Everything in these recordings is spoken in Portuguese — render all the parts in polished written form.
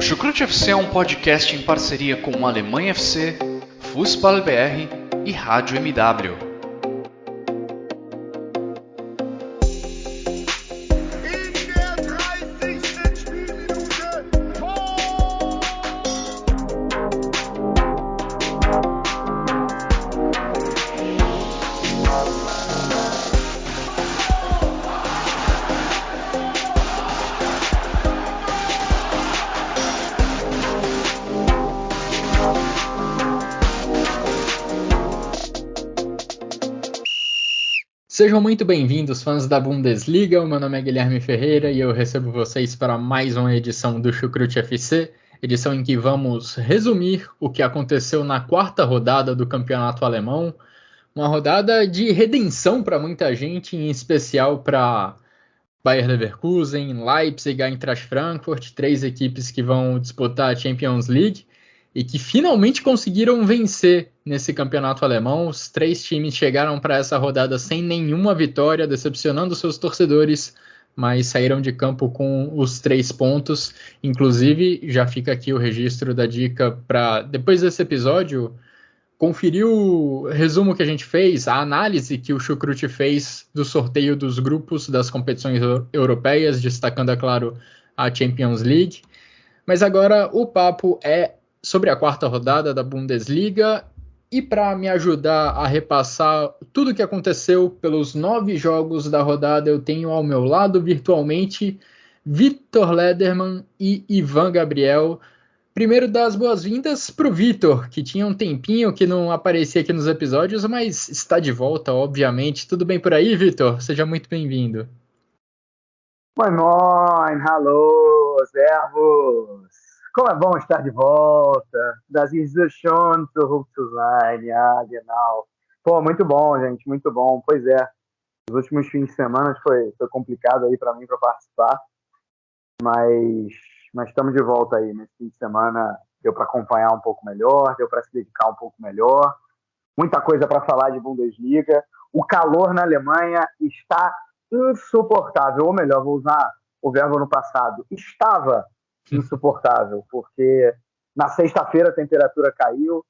O Chucrute FC é um podcast em parceria com Alemanha FC, Fußball BR e Rádio MW. Sejam muito bem-vindos, fãs da Bundesliga. O meu nome é Guilherme Ferreira e eu recebo vocês para mais uma edição do Chucrute FC, edição em que vamos resumir o que aconteceu na quarta rodada do campeonato alemão, uma rodada de redenção para muita gente, em especial para Bayer Leverkusen, Leipzig, Eintracht Frankfurt, três equipes que vão disputar a Champions League e que finalmente conseguiram vencer nesse campeonato alemão. Os três times chegaram para essa rodada sem nenhuma vitória, decepcionando seus torcedores, mas saíram de campo com os 3 pontos. Inclusive, já fica aqui o registro da dica para, depois desse episódio, conferir o resumo que a gente fez, a análise que o Chucrute fez do sorteio dos grupos das competições europeias, destacando, é claro, a Champions League. Mas agora o papo é sobre a quarta rodada da Bundesliga, e para me ajudar a repassar tudo o que aconteceu pelos 9 jogos da rodada, eu tenho ao meu lado virtualmente Vitor Lederman e Ivan Gabriel. Primeiro, dar as boas-vindas para o Vitor, que tinha um tempinho que não aparecia aqui nos episódios, mas está de volta, obviamente. Tudo bem por aí, Vitor? Seja muito bem-vindo. Moin, moin, hallo, servus. Como é bom estar de volta. Das ist so schön zurück zu sein. Ja, genau. Pô, muito bom, gente, muito bom. Pois é, os últimos fins de semana foi complicado aí para mim para participar, mas estamos de volta aí. Nesse fim de semana deu para acompanhar um pouco melhor, deu para se dedicar um pouco melhor. Muita coisa para falar de Bundesliga. O calor na Alemanha está insuportável, ou melhor, vou usar o verbo no passado, estava insuportável, porque na sexta-feira a temperatura caiu,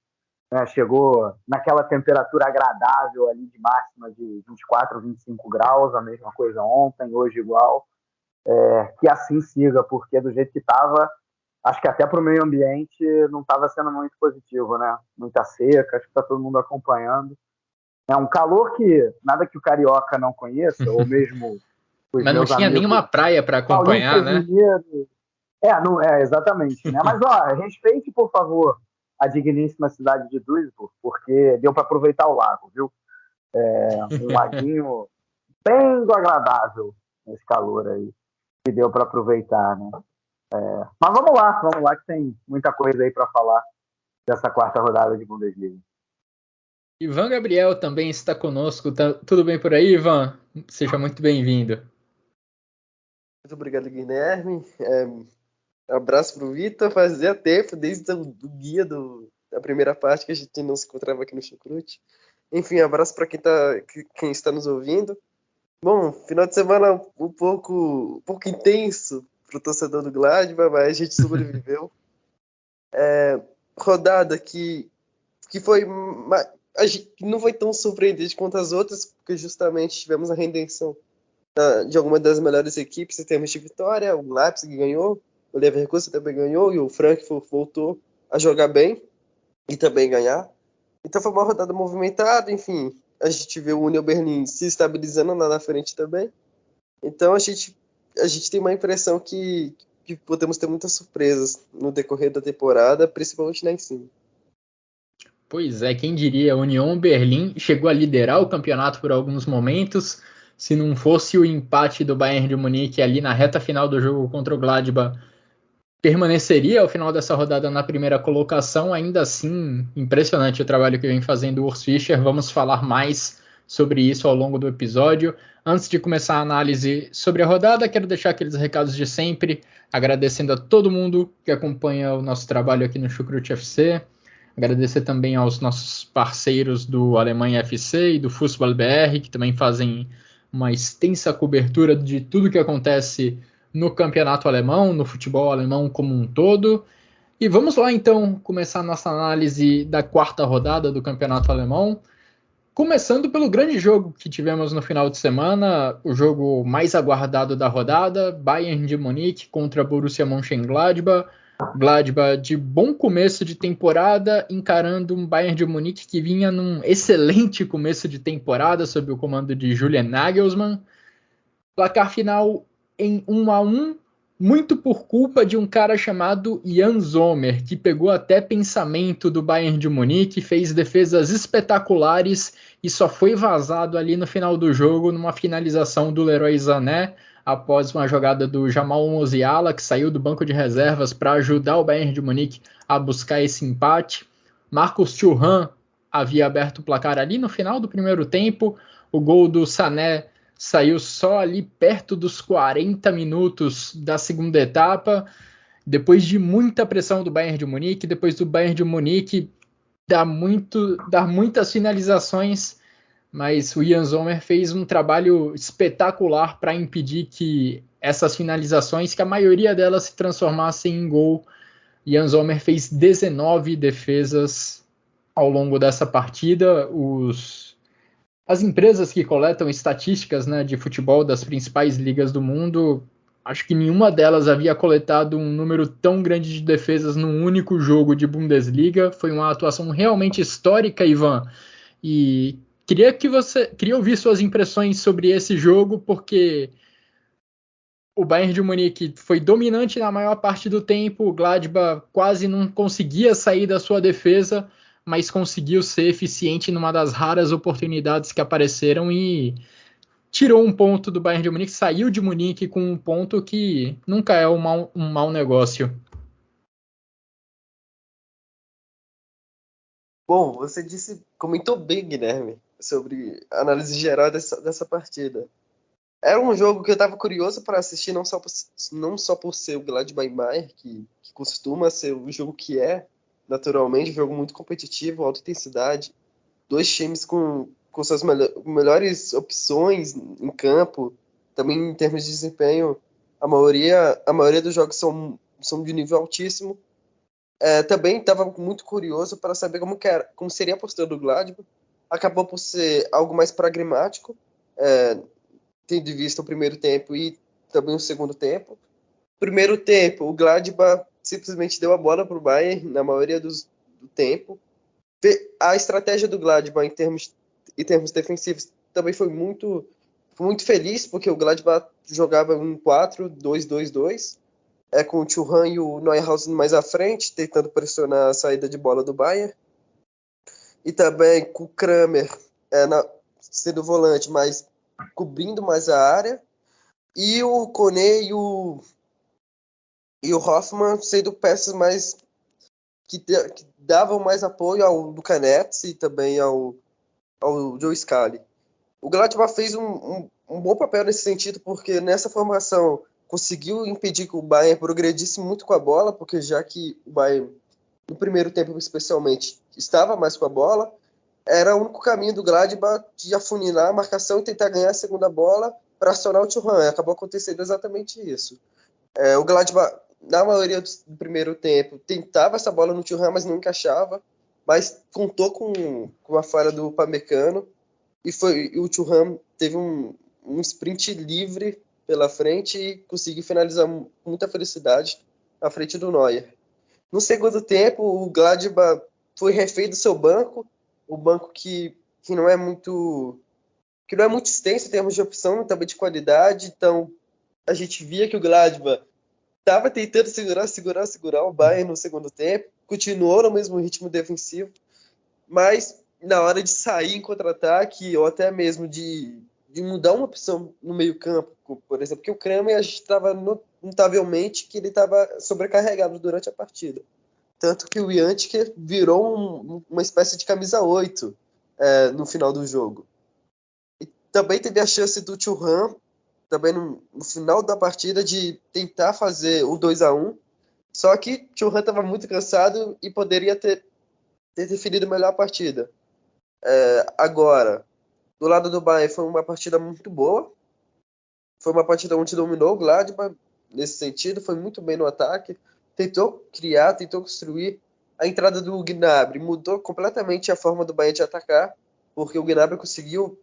né, chegou naquela temperatura agradável ali de máxima de 24, 25 graus, a mesma coisa ontem, hoje igual, que assim siga, porque do jeito que estava, acho que até para o meio ambiente não estava sendo muito positivo, né? Muita seca, acho que está todo mundo acompanhando. É um calor que nada que o carioca não conheça, ou mesmo os mas não tinha amigos, nenhuma praia para acompanhar, né? Exatamente, né? Mas, respeite, por favor, a digníssima cidade de Duisburg, porque deu para aproveitar o lago, viu? Um laguinho bem agradável nesse calor aí, que deu para aproveitar, né? Mas vamos lá, que tem muita coisa aí para falar dessa quarta rodada de Bundesliga. Ivan Gabriel também está conosco. Tudo bem por aí, Ivan? Seja muito bem-vindo. Muito obrigado, Guilherme. Abraço pro Vitor, fazia tempo, desde o guia da primeira parte que a gente não se encontrava aqui no Chucrute. Enfim, abraço para quem está nos ouvindo. Bom, final de semana um pouco intenso para o torcedor do Gladbach, mas a gente sobreviveu. Rodada que foi... A gente não foi tão surpreendente quanto as outras, porque justamente tivemos a redenção de alguma das melhores equipes em termos de vitória. O Leipzig ganhou, o Leverkusen também ganhou e o Frankfurt voltou a jogar bem e também ganhar. Então foi uma rodada movimentada, enfim, a gente vê o Union Berlin se estabilizando lá na frente também. Então a gente tem uma impressão que podemos ter muitas surpresas no decorrer da temporada, principalmente lá em cima. Pois é, quem diria, a Union Berlin chegou a liderar o campeonato por alguns momentos. Se não fosse o empate do Bayern de Munique ali na reta final do jogo contra o Gladbach, permaneceria ao final dessa rodada na primeira colocação. Ainda assim, impressionante o trabalho que vem fazendo o Urs Fischer. Vamos falar mais sobre isso ao longo do episódio. Antes de começar a análise sobre a rodada, quero deixar aqueles recados de sempre, agradecendo a todo mundo que acompanha o nosso trabalho aqui no Chucrute FC. Agradecer também aos nossos parceiros do Alemanha FC e do Fußball BR, que também fazem uma extensa cobertura de tudo que acontece no campeonato alemão, no futebol alemão como um todo. E vamos lá então começar a nossa análise da quarta rodada do campeonato alemão. Começando pelo grande jogo que tivemos no final de semana, o jogo mais aguardado da rodada, Bayern de Munique contra Borussia Mönchengladbach. Gladbach de bom começo de temporada, encarando um Bayern de Munique que vinha num excelente começo de temporada sob o comando de Julian Nagelsmann. Placar final em 1-1, muito por culpa de um cara chamado Jan Sommer, que pegou até pensamento do Bayern de Munique, fez defesas espetaculares e só foi vazado ali no final do jogo numa finalização do Leroy Sané, após uma jogada do Jamal Musiala, que saiu do banco de reservas para ajudar o Bayern de Munique a buscar esse empate. Marcus Thuram havia aberto o placar ali no final do primeiro tempo, o gol do Sané saiu só ali perto dos 40 minutos da segunda etapa, depois de muita pressão do Bayern de Munique, depois do Bayern de Munique dar muitas finalizações, mas o Jan Sommer fez um trabalho espetacular para impedir que essas finalizações, que a maioria delas se transformassem em gol. Jan Sommer fez 19 defesas ao longo dessa partida. As empresas que coletam estatísticas, né, de futebol das principais ligas do mundo, acho que nenhuma delas havia coletado um número tão grande de defesas num único jogo de Bundesliga. Foi uma atuação realmente histórica, Ivan. E queria ouvir suas impressões sobre esse jogo, porque o Bayern de Munique foi dominante na maior parte do tempo, o Gladbach quase não conseguia sair da sua defesa, mas conseguiu ser eficiente numa das raras oportunidades que apareceram e tirou um ponto do Bayern de Munique, saiu de Munique com um ponto que nunca é um mau negócio. Bom, você comentou bem, Guilherme, sobre a análise geral dessa partida. Era um jogo que eu estava curioso para assistir, não só por ser o Gladbach e Bayern, que costuma ser o jogo que é, naturalmente, um jogo muito competitivo, alta intensidade, dois times com suas melhores opções em campo, também em termos de desempenho, a maioria dos jogos são de nível altíssimo. Também estava muito curioso para saber como seria a postura do Gladbach. Acabou por ser algo mais pragmático, tendo em vista o primeiro tempo e também o segundo tempo. Primeiro tempo, o Gladbach simplesmente deu a bola para o Bayern na maioria do tempo. A estratégia do Gladbach em termos defensivos também foi muito feliz, porque o Gladbach jogava um 4-2-2-2, com o Thuram e o Neuhausen mais à frente, tentando pressionar a saída de bola do Bayern. E também com o Kramer sendo volante, mas cobrindo mais a área. E o Koné e o Hoffmann sendo peças mais que davam mais apoio ao Luka Netz e também ao Joe Scally. O Gladbach fez um bom papel nesse sentido, porque nessa formação conseguiu impedir que o Bayern progredisse muito com a bola, porque já que o Bayern, no primeiro tempo especialmente, estava mais com a bola, era o único caminho do Gladbach de afunilar a marcação e tentar ganhar a segunda bola para acionar o Thuram. Acabou acontecendo exatamente isso. O Gladbach, na maioria do primeiro tempo, tentava essa bola no Thuram, mas não encaixava, mas contou com a falha do Upamecano, e o Thuram teve um sprint livre pela frente e conseguiu finalizar com muita felicidade à frente do Neuer. No segundo tempo, o Gladbach foi refém do seu banco, o banco que não é muito extenso em termos de opção, também de qualidade. Então a gente via que o Gladbach estava tentando segurar o Bayern no segundo tempo, continuou no mesmo ritmo defensivo, mas na hora de sair em contra-ataque, ou até mesmo de mudar uma opção no meio-campo, por exemplo, que o Kramer, a gente estava notavelmente que ele estava sobrecarregado durante a partida. Tanto que o Jantic virou uma espécie de camisa 8 no final do jogo. E também teve a chance do Thuram, também no final da partida, de tentar fazer o 2-1, só que o Thuram estava muito cansado e poderia ter definido melhor a partida. Agora, do lado do Bayern foi uma partida muito boa, foi uma partida onde dominou o Gladbach, nesse sentido, foi muito bem no ataque, tentou criar, tentou construir. A entrada do Gnabry mudou completamente a forma do Bayern de atacar, porque o Gnabry conseguiu,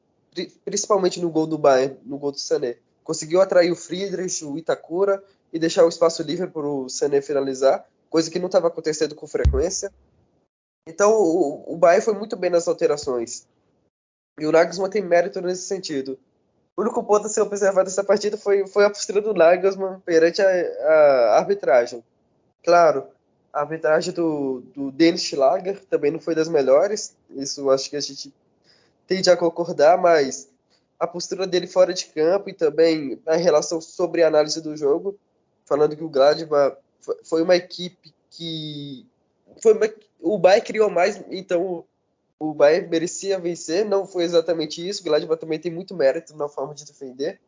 principalmente no gol do Bayern, no gol do Sané, conseguiu atrair o Friedrich, o Itakura e deixar o espaço livre para o Sané finalizar, coisa que não estava acontecendo com frequência. Então o Bayern foi muito bem nas alterações. E o Nagelsmann tem mérito nesse sentido. O único ponto a ser observado nessa partida foi a postura do Nagelsmann perante a arbitragem. Claro, a arbitragem do Dennis Schlager também não foi das melhores, isso acho que a gente tende a concordar, mas a postura dele fora de campo e também a relação sobre a análise do jogo, falando que o Gladbach foi uma equipe que... o Bayern criou mais, então o Bayern merecia vencer, não foi exatamente isso, o Gladbach também tem muito mérito na forma de defender.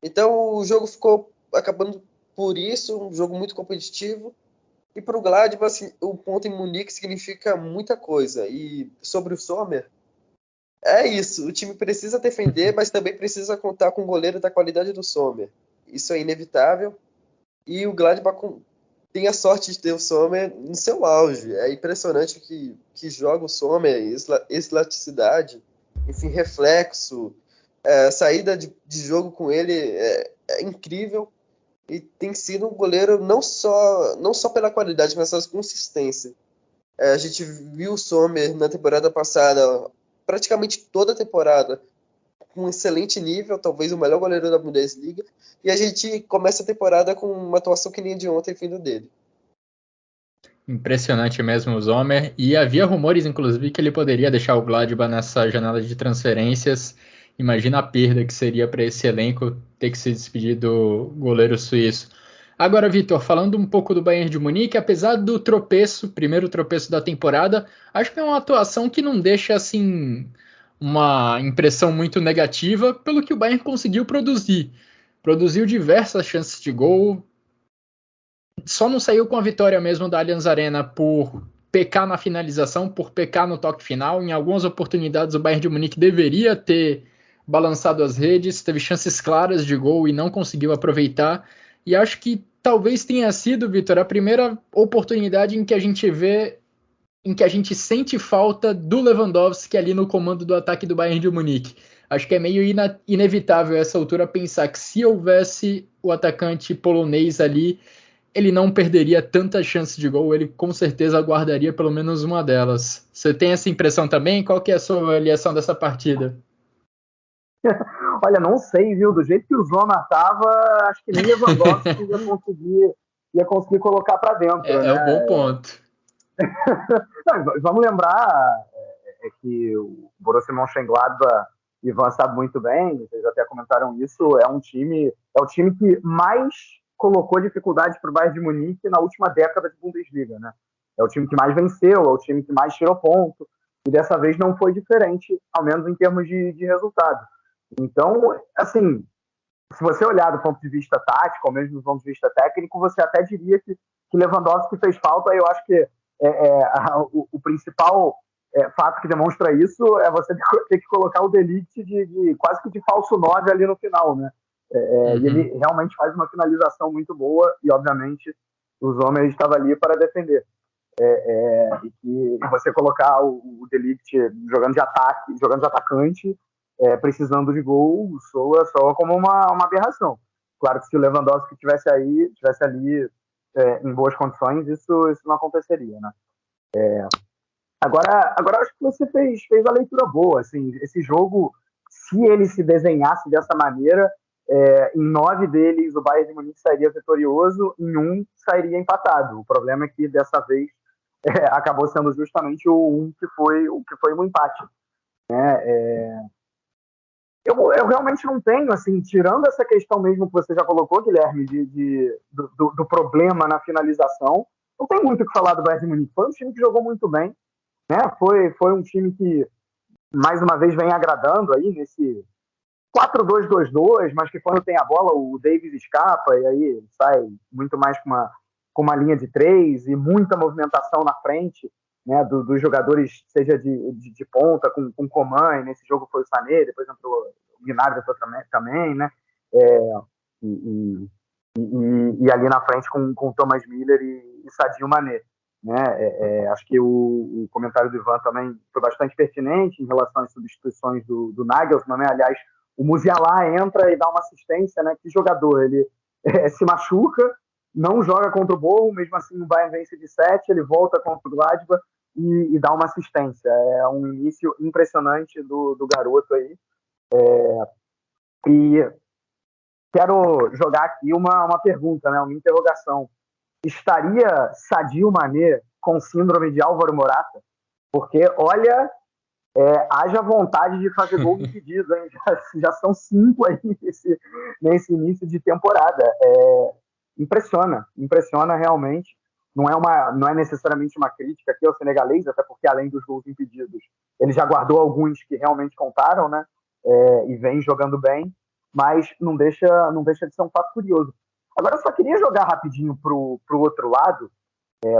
Então o jogo ficou acabando por isso, um jogo muito competitivo. E para o Gladbach, assim, o ponto em Munique significa muita coisa. E sobre o Sommer, é isso. O time precisa defender, mas também precisa contar com um goleiro da qualidade do Sommer. Isso é inevitável. E o Gladbach tem a sorte de ter o Sommer no seu auge. É impressionante que joga o Sommer, elasticidade, enfim, reflexo, saída de jogo com ele é incrível. E tem sido um goleiro não só pela qualidade, mas pela consistência. A gente viu o Sommer na temporada passada, praticamente toda a temporada, com um excelente nível, talvez o melhor goleiro da Bundesliga, e a gente começa a temporada com uma atuação que nem a de ontem vindo dele. Impressionante mesmo o Sommer, e havia rumores, inclusive, que ele poderia deixar o Gladbach nessa janela de transferências. Imagina a perda que seria para esse elenco ter que se despedir do goleiro suíço. Agora, Vitor, falando um pouco do Bayern de Munique, apesar do tropeço, primeiro tropeço da temporada, acho que é uma atuação que não deixa assim uma impressão muito negativa pelo que o Bayern conseguiu produzir. Produziu diversas chances de gol, só não saiu com a vitória mesmo da Allianz Arena por pecar na finalização, por pecar no toque final. Em algumas oportunidades o Bayern de Munique deveria ter balançado as redes, teve chances claras de gol e não conseguiu aproveitar. E acho que talvez tenha sido, Vitor, a primeira oportunidade em que a gente vê, em que a gente sente falta do Lewandowski ali no comando do ataque do Bayern de Munique. Acho que é meio inevitável a essa altura pensar que se houvesse o atacante polonês ali, ele não perderia tanta chance de gol, ele com certeza guardaria pelo menos uma delas. Você tem essa impressão também? Qual que é a sua avaliação dessa partida? Olha, não sei, viu? Do jeito que o Zona estava, acho que nem Lewandowski ia conseguir colocar para dentro, É um né? bom ponto. Não, vamos lembrar que o Borussia Mönchengladbach, Ivan sabe muito bem, vocês até comentaram isso, é o time que mais colocou dificuldades para o Bayern de Munique na última década de Bundesliga, né? É o time que mais venceu, é o time que mais tirou ponto, e dessa vez não foi diferente, ao menos em termos de resultado. Então, assim, se você olhar do ponto de vista tático, ou mesmo do ponto de vista técnico, você até diria que Lewandowski fez falta. Eu acho que o principal fato que demonstra isso é você ter que colocar o De Ligt de quase que de falso 9 ali no final, né? E ele realmente faz uma finalização muito boa e, obviamente, os homens estavam ali para defender. E que você colocar o De Ligt jogando de ataque, jogando de atacante, precisando de gol, soa como uma aberração. Claro que se o Lewandowski tivesse ali em boas condições, isso não aconteceria, né? Agora acho que você fez a leitura boa. Assim, esse jogo, se ele se desenhasse dessa maneira, em 9 deles o Bayern de Munique sairia vitorioso, em 1 sairia empatado. O problema é que dessa vez acabou sendo justamente o que foi um empate, né? Eu realmente não tenho, assim, tirando essa questão mesmo que você já colocou, Guilherme, do problema na finalização, não tem muito o que falar do Bayern de Munique. Foi um time que jogou muito bem, né? Foi um time que, mais uma vez, vem agradando aí nesse 4-2-2-2, mas que quando tem a bola o Davies escapa e aí sai muito mais com uma linha de 3 e muita movimentação na frente, né, dos jogadores, seja de ponta, com Coman, e nesse jogo foi o Sané, depois entrou o Gnabry também, né? E e ali na frente com Thomas Müller e Sadio Mané. Né? Acho que o comentário do Ivan também foi bastante pertinente em relação às substituições do Nagelsmann. Né? Aliás, o Musiala entra e dá uma assistência. Né? Que jogador? Ele se machuca, não joga contra o Bochum, mesmo assim o Bayern vence de 7, ele volta contra o Gladbach e dá uma assistência. É um início impressionante do garoto aí. E quero jogar aqui uma pergunta, né? Uma interrogação. Estaria Sadio Mané com síndrome de Álvaro Morata? Porque, olha, haja vontade de fazer gol impedido, hein? Já são 5 aí nesse início de temporada. Impressiona realmente. Não é necessariamente uma crítica aqui ao senegalês, até porque além dos gols impedidos, ele já guardou alguns que realmente contaram, né? E vem jogando bem, mas não deixa de ser um fato curioso. Agora eu só queria jogar rapidinho pro outro lado,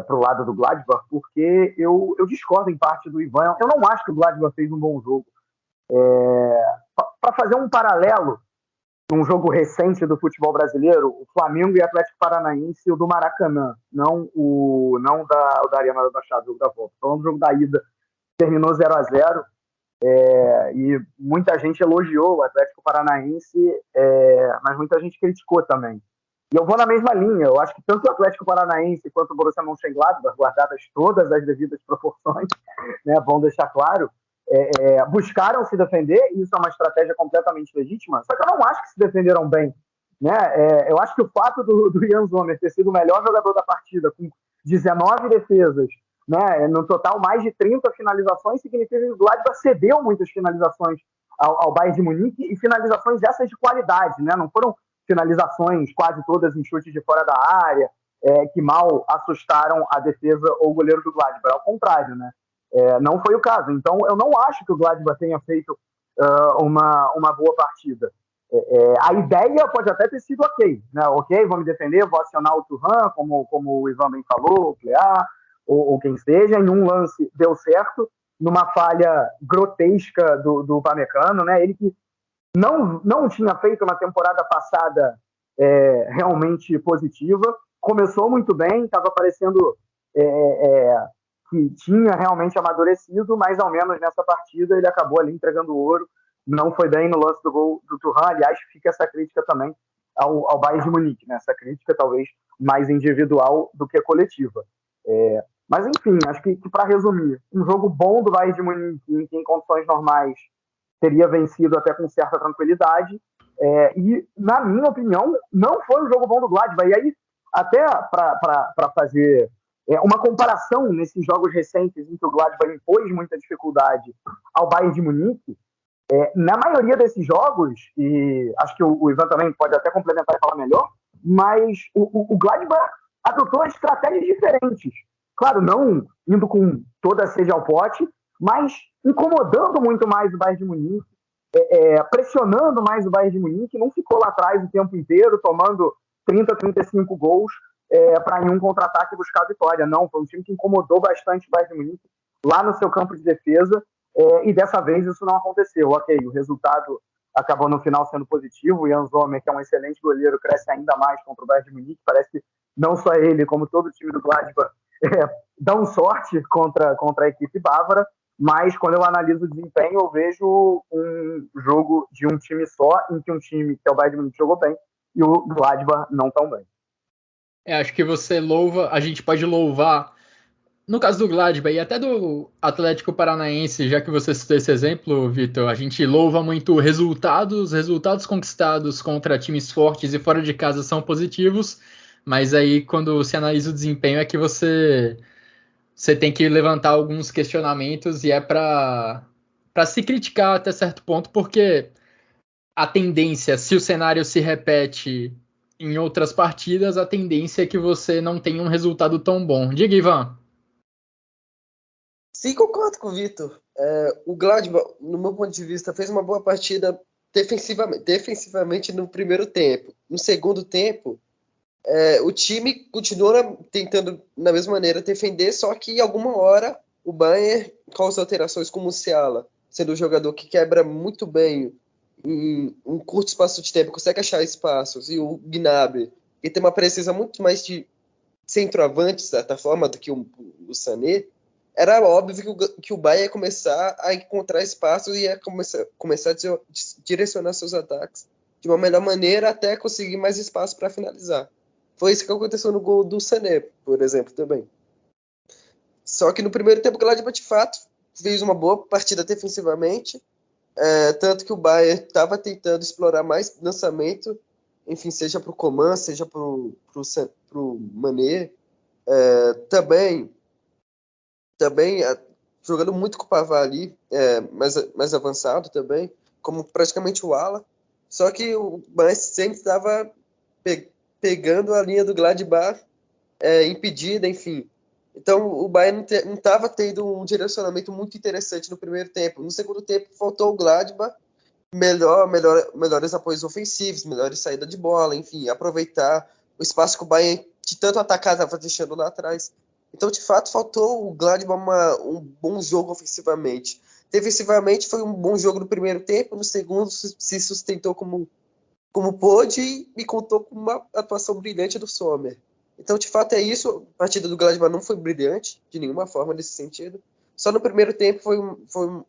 pro lado do Gladbach, porque eu discordo em parte do Ivan. Eu não acho que o Gladbach fez um bom jogo. Para fazer um paralelo num jogo recente do futebol brasileiro, o Flamengo e Atlético Paranaense, o do Maracanã, não da Arena da Baixada, o jogo da volta. Falando do jogo da ida, terminou 0-0, e muita gente elogiou o Atlético Paranaense, mas muita gente criticou também. E eu vou na mesma linha. Eu acho que tanto o Atlético Paranaense quanto o Borussia Mönchengladbach, guardadas todas as devidas proporções, né, vão deixar claro, buscaram se defender, e isso é uma estratégia completamente legítima, só que eu não acho que se defenderam bem. Né? Eu acho que o fato do Jan Sommer ter sido o melhor jogador da partida, com 19 defesas, né, no total mais de 30 finalizações, significa que o Gladbach cedeu muitas finalizações ao Bayern de Munique, e finalizações essas de qualidade, né? Não foram finalizações quase todas em chutes de fora da área, que mal assustaram a defesa ou o goleiro do Gladbach. Ao contrário, né? Não foi o caso. Então, eu não acho que o Gladbach tenha feito uma boa partida. A ideia pode até ter sido ok, né? Ok, vou me defender, vou acionar o Thuram, como o Ivan bem falou, o Clear, ou quem seja. Em um lance deu certo, numa falha grotesca do Pamecano, né? Ele que não tinha feito uma temporada passada realmente positiva, começou muito bem, estava parecendo que tinha realmente amadurecido, mas ao menos nessa partida ele acabou ali entregando o ouro, não foi bem no lance do gol do Thuram. Aliás, fica essa crítica também ao Bayern de Munique, né? Essa crítica talvez mais individual do que coletiva. Mas enfim, acho que para resumir, um jogo bom do Bayern de Munique, em que em condições normais teria vencido até com certa tranquilidade, e na minha opinião não foi um jogo bom do Gladbach. E aí, até para fazer uma comparação nesses jogos recentes em que o Gladbach impôs muita dificuldade ao Bayern de Munique, na maioria desses jogos, e acho que o Ivan também pode até complementar e falar melhor, mas o Gladbach adotou estratégias diferentes. Claro, não indo com toda a sede ao pote, mas incomodando muito mais o Bayern de Munique, pressionando mais o Bayern de Munique, não ficou lá atrás o tempo inteiro, tomando 30, 35 gols para em um contra-ataque buscar a vitória. Não, foi um time que incomodou bastante o Bayern de Munique lá no seu campo de defesa, e dessa vez isso não aconteceu. Ok, o resultado acabou no final sendo positivo, o Jan Sommer, que é um excelente goleiro, cresce ainda mais contra o Bayern de Munique, parece que não só ele, como todo o time do Gladbach, dão sorte contra a equipe bávara, mas quando eu analiso o desempenho, eu vejo um jogo de um time só, em que um time, que é o Bayern de Munique, jogou bem, e o Gladbach não tão bem. Acho que a gente pode louvar, no caso do Gladbach e até do Atlético Paranaense, já que você citou esse exemplo, Vitor, a gente louva muito resultados conquistados contra times fortes e fora de casa são positivos, mas aí quando se analisa o desempenho é que você tem que levantar alguns questionamentos, e para se criticar até certo ponto, porque a tendência, se o cenário se repete em outras partidas, a tendência é que você não tenha um resultado tão bom. Diga, Ivan. Sim, concordo com o Vitor. O Gladbach, no meu ponto de vista, fez uma boa partida defensivamente no primeiro tempo. No segundo tempo, o time continua tentando, da mesma maneira, defender, só que em alguma hora o Bayern, com as alterações como o Musiala, sendo um jogador que quebra muito bem em um curto espaço de tempo, consegue achar espaços, e o Gnabry e tem uma presença muito mais de centroavante, de certa forma, do que o Sané, era óbvio que o Bayern ia começar a encontrar espaços e ia começar a direcionar seus ataques de uma melhor maneira até conseguir mais espaço para finalizar. Foi isso que aconteceu no gol do Sané, por exemplo, também. Só que no primeiro tempo o Gladbach, de fato, fez uma boa partida defensivamente, tanto que o Bayern estava tentando explorar mais lançamento, enfim, seja para o Coman, seja para o Mané, também jogando muito com o Pavard ali, mais avançado também, como praticamente o ala. Só que o Bayern sempre estava pegando a linha do Gladbach impedida, enfim. Então o Bayern não estava tendo um direcionamento muito interessante no primeiro tempo. No segundo tempo faltou o Gladbach, melhores apoios ofensivos, melhores saída de bola, enfim, aproveitar o espaço que o Bayern de tanto atacar estava deixando lá atrás. Então, de fato, faltou o Gladbach um bom jogo ofensivamente. Defensivamente foi um bom jogo no primeiro tempo, no segundo se sustentou como pôde e contou com uma atuação brilhante do Sommer. Então, de fato, é isso. A partida do Gladbach não foi brilhante, de nenhuma forma, nesse sentido. Só no primeiro tempo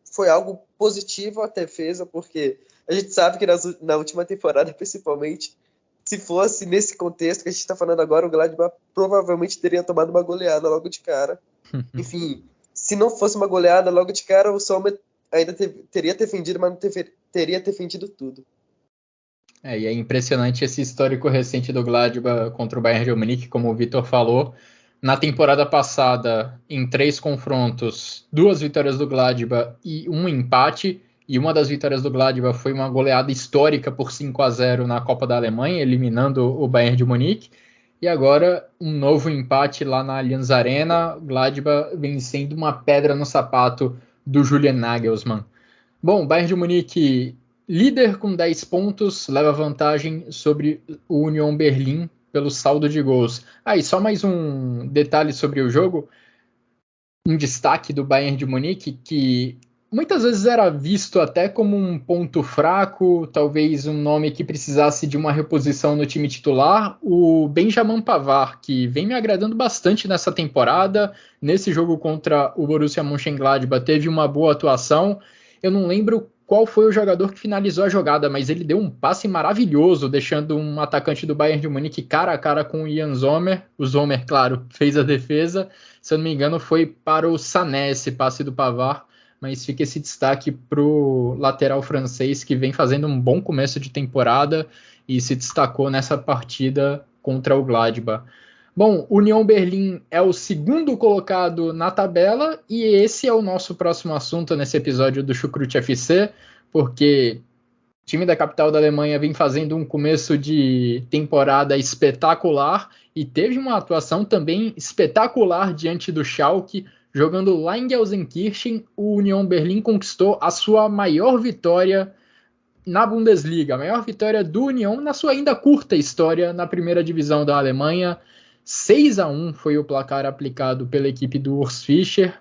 foi algo positivo a defesa, porque a gente sabe que na última temporada, principalmente, se fosse nesse contexto que a gente está falando agora, o Gladbach provavelmente teria tomado uma goleada logo de cara. Enfim, se não fosse uma goleada logo de cara, o Sommer ainda teria defendido, mas não teria defendido tudo. E é impressionante esse histórico recente do Gladbach contra o Bayern de Munique, como o Vitor falou. Na temporada passada, em 3 confrontos, 2 vitórias do Gladbach e 1 empate. E uma das vitórias do Gladbach foi uma goleada histórica por 5-0 na Copa da Alemanha, eliminando o Bayern de Munique. E agora, um novo empate lá na Allianz Arena, Gladbach vencendo uma pedra no sapato do Julian Nagelsmann. Bom, o Bayern de Munique, líder com 10 pontos, leva vantagem sobre o Union Berlim pelo saldo de gols. E só mais um detalhe sobre o jogo, um destaque do Bayern de Munique, que muitas vezes era visto até como um ponto fraco, talvez um nome que precisasse de uma reposição no time titular, o Benjamin Pavard, que vem me agradando bastante nessa temporada. Nesse jogo contra o Borussia Mönchengladbach teve uma boa atuação. Eu não lembro qual foi o jogador que finalizou a jogada, mas ele deu um passe maravilhoso, deixando um atacante do Bayern de Munique cara a cara com o Jan Sommer. O Sommer, claro, fez a defesa. Se eu não me engano, foi para o Sané esse passe do Pavard, mas fica esse destaque para o lateral francês, que vem fazendo um bom começo de temporada e se destacou nessa partida contra o Gladbach. Bom, Union Berlim é o segundo colocado na tabela e esse é o nosso próximo assunto nesse episódio do Chucrute FC, porque o time da capital da Alemanha vem fazendo um começo de temporada espetacular e teve uma atuação também espetacular diante do Schalke, jogando lá em Gelsenkirchen. O Union Berlim conquistou a sua maior vitória na Bundesliga, a maior vitória do Union na sua ainda curta história na primeira divisão da Alemanha. 6-1 foi o placar aplicado pela equipe do Urs Fischer.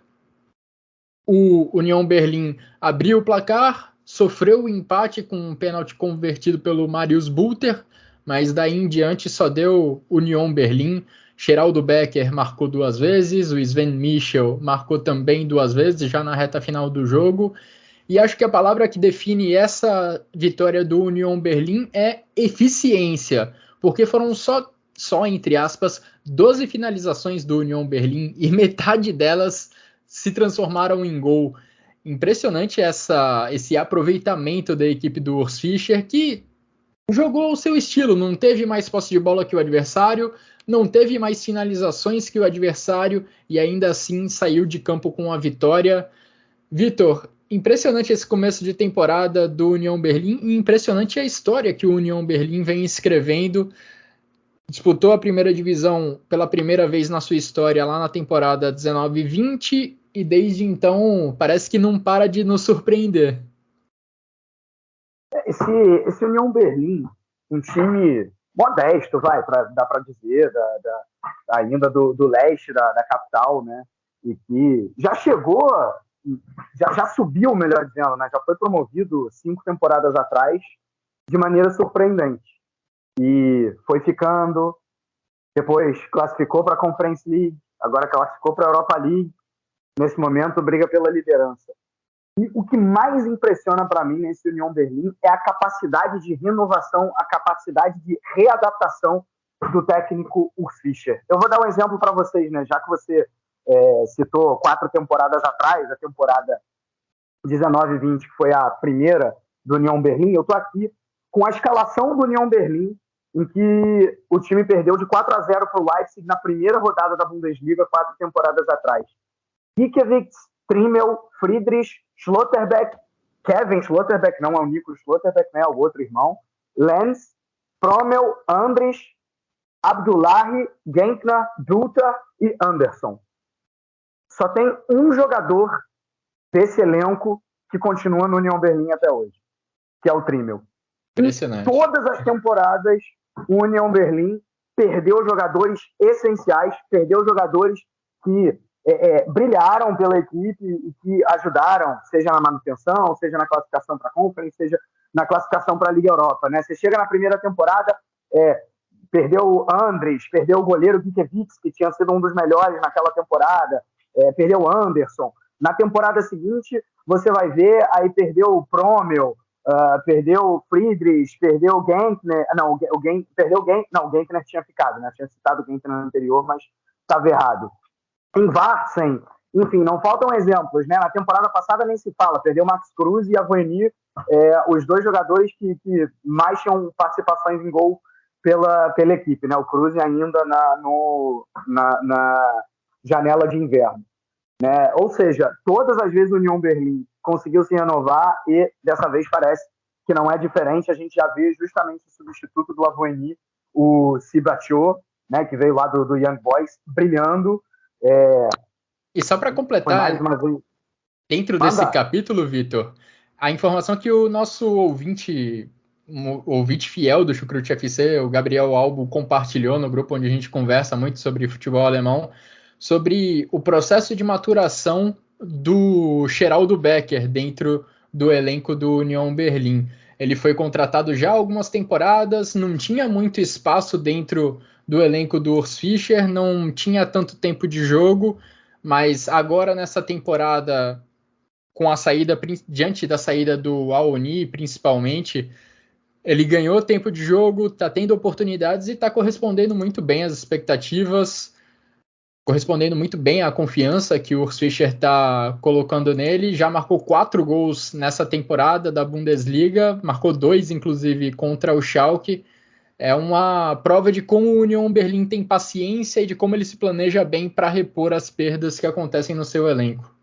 O Union Berlim abriu o placar, sofreu o empate com um pênalti convertido pelo Marius Bülter, mas daí em diante só deu Union Berlim. Geraldo Becker marcou 2 vezes, o Sven Michel marcou também 2 vezes, já na reta final do jogo. E acho que a palavra que define essa vitória do Union Berlim é eficiência, porque foram só entre aspas, 12 finalizações do Union Berlim e metade delas se transformaram em gol. Impressionante esse aproveitamento da equipe do Urs Fischer, que jogou o seu estilo, não teve mais posse de bola que o adversário, não teve mais finalizações que o adversário e ainda assim saiu de campo com a vitória. Vitor, impressionante esse começo de temporada do Union Berlim e impressionante a história que o Union Berlim vem escrevendo. Disputou a primeira divisão pela primeira vez na sua história lá na temporada 19-20 e desde então parece que não para de nos surpreender. Esse Union Berlim, um time modesto, dá para dizer, ainda do leste da capital, né? E que já chegou, já subiu, melhor dizendo, né? Já foi promovido 5 temporadas atrás de maneira surpreendente. E foi ficando, depois classificou para a Conference League, agora classificou para a Europa League, nesse momento briga pela liderança. E o que mais impressiona para mim nesse Union Berlin é a capacidade de renovação, a capacidade de readaptação do técnico Urs Fischer. Eu vou dar um exemplo para vocês, né? Já que você citou 4 temporadas atrás, a temporada 19-20, que foi a primeira do Union Berlin, eu estou aqui com a escalação do Union Berlin, em que o time perdeu de 4-0 para o Leipzig na primeira rodada da Bundesliga, 4 temporadas atrás. Gikiewicz, Trimmel, Friedrich, Schlotterbeck, Kevin Schlotterbeck, não é o Nico Schlotterbeck, né, é o outro irmão, Lenz, Promel, Andrich, Abdullahi, Genkner, Duta e Anderson. Só tem um jogador desse elenco que continua no Union Berlin até hoje, que é o Trimmel. Impressionante. Em todas as temporadas, o Union Berlin perdeu jogadores essenciais, perdeu jogadores que brilharam pela equipe e que ajudaram, seja na manutenção, seja na classificação para a Conference, seja na classificação para a Liga Europa. Né? Você chega na primeira temporada, perdeu o Andres, perdeu o goleiro Gikiewicz, que tinha sido um dos melhores naquela temporada, perdeu o Anderson. Na temporada seguinte, você vai ver, aí perdeu o Promel, perdeu o Friedrich, perdeu o Genkner, o Genkner tinha ficado, né? Tinha citado o Genkner no anterior, mas estava errado. Em Varsen, enfim, não faltam exemplos, né? Na temporada passada nem se fala, perdeu o Max Cruz e a Voini, os dois jogadores que mais tinham participações em gol pela equipe, né? O Cruz ainda na janela de inverno. Né? Ou seja, todas as vezes o Union Berlin conseguiu se renovar e dessa vez parece que não é diferente. A gente já vê justamente o substituto do Avoini, o Sibachot, né, que veio lá do Young Boys, brilhando. E só para completar, dentro desse capítulo, Vitor, a informação que o nosso ouvinte fiel do Chucrute FC, o Gabriel Albo, compartilhou no grupo onde a gente conversa muito sobre futebol alemão, sobre o processo de maturação do Geraldo Becker dentro do elenco do Union Berlin. Ele foi contratado já há algumas temporadas, não tinha muito espaço dentro do elenco do Urs Fischer, não tinha tanto tempo de jogo, mas agora nessa temporada, com a saída, diante da saída do Aoni principalmente, ele ganhou tempo de jogo, está tendo oportunidades e está correspondendo muito bem às expectativas, correspondendo muito bem à confiança que o Urs Fischer está colocando nele. Já marcou 4 gols nessa temporada da Bundesliga, marcou 2, inclusive, contra o Schalke. É uma prova de como o Union Berlin tem paciência e de como ele se planeja bem para repor as perdas que acontecem no seu elenco.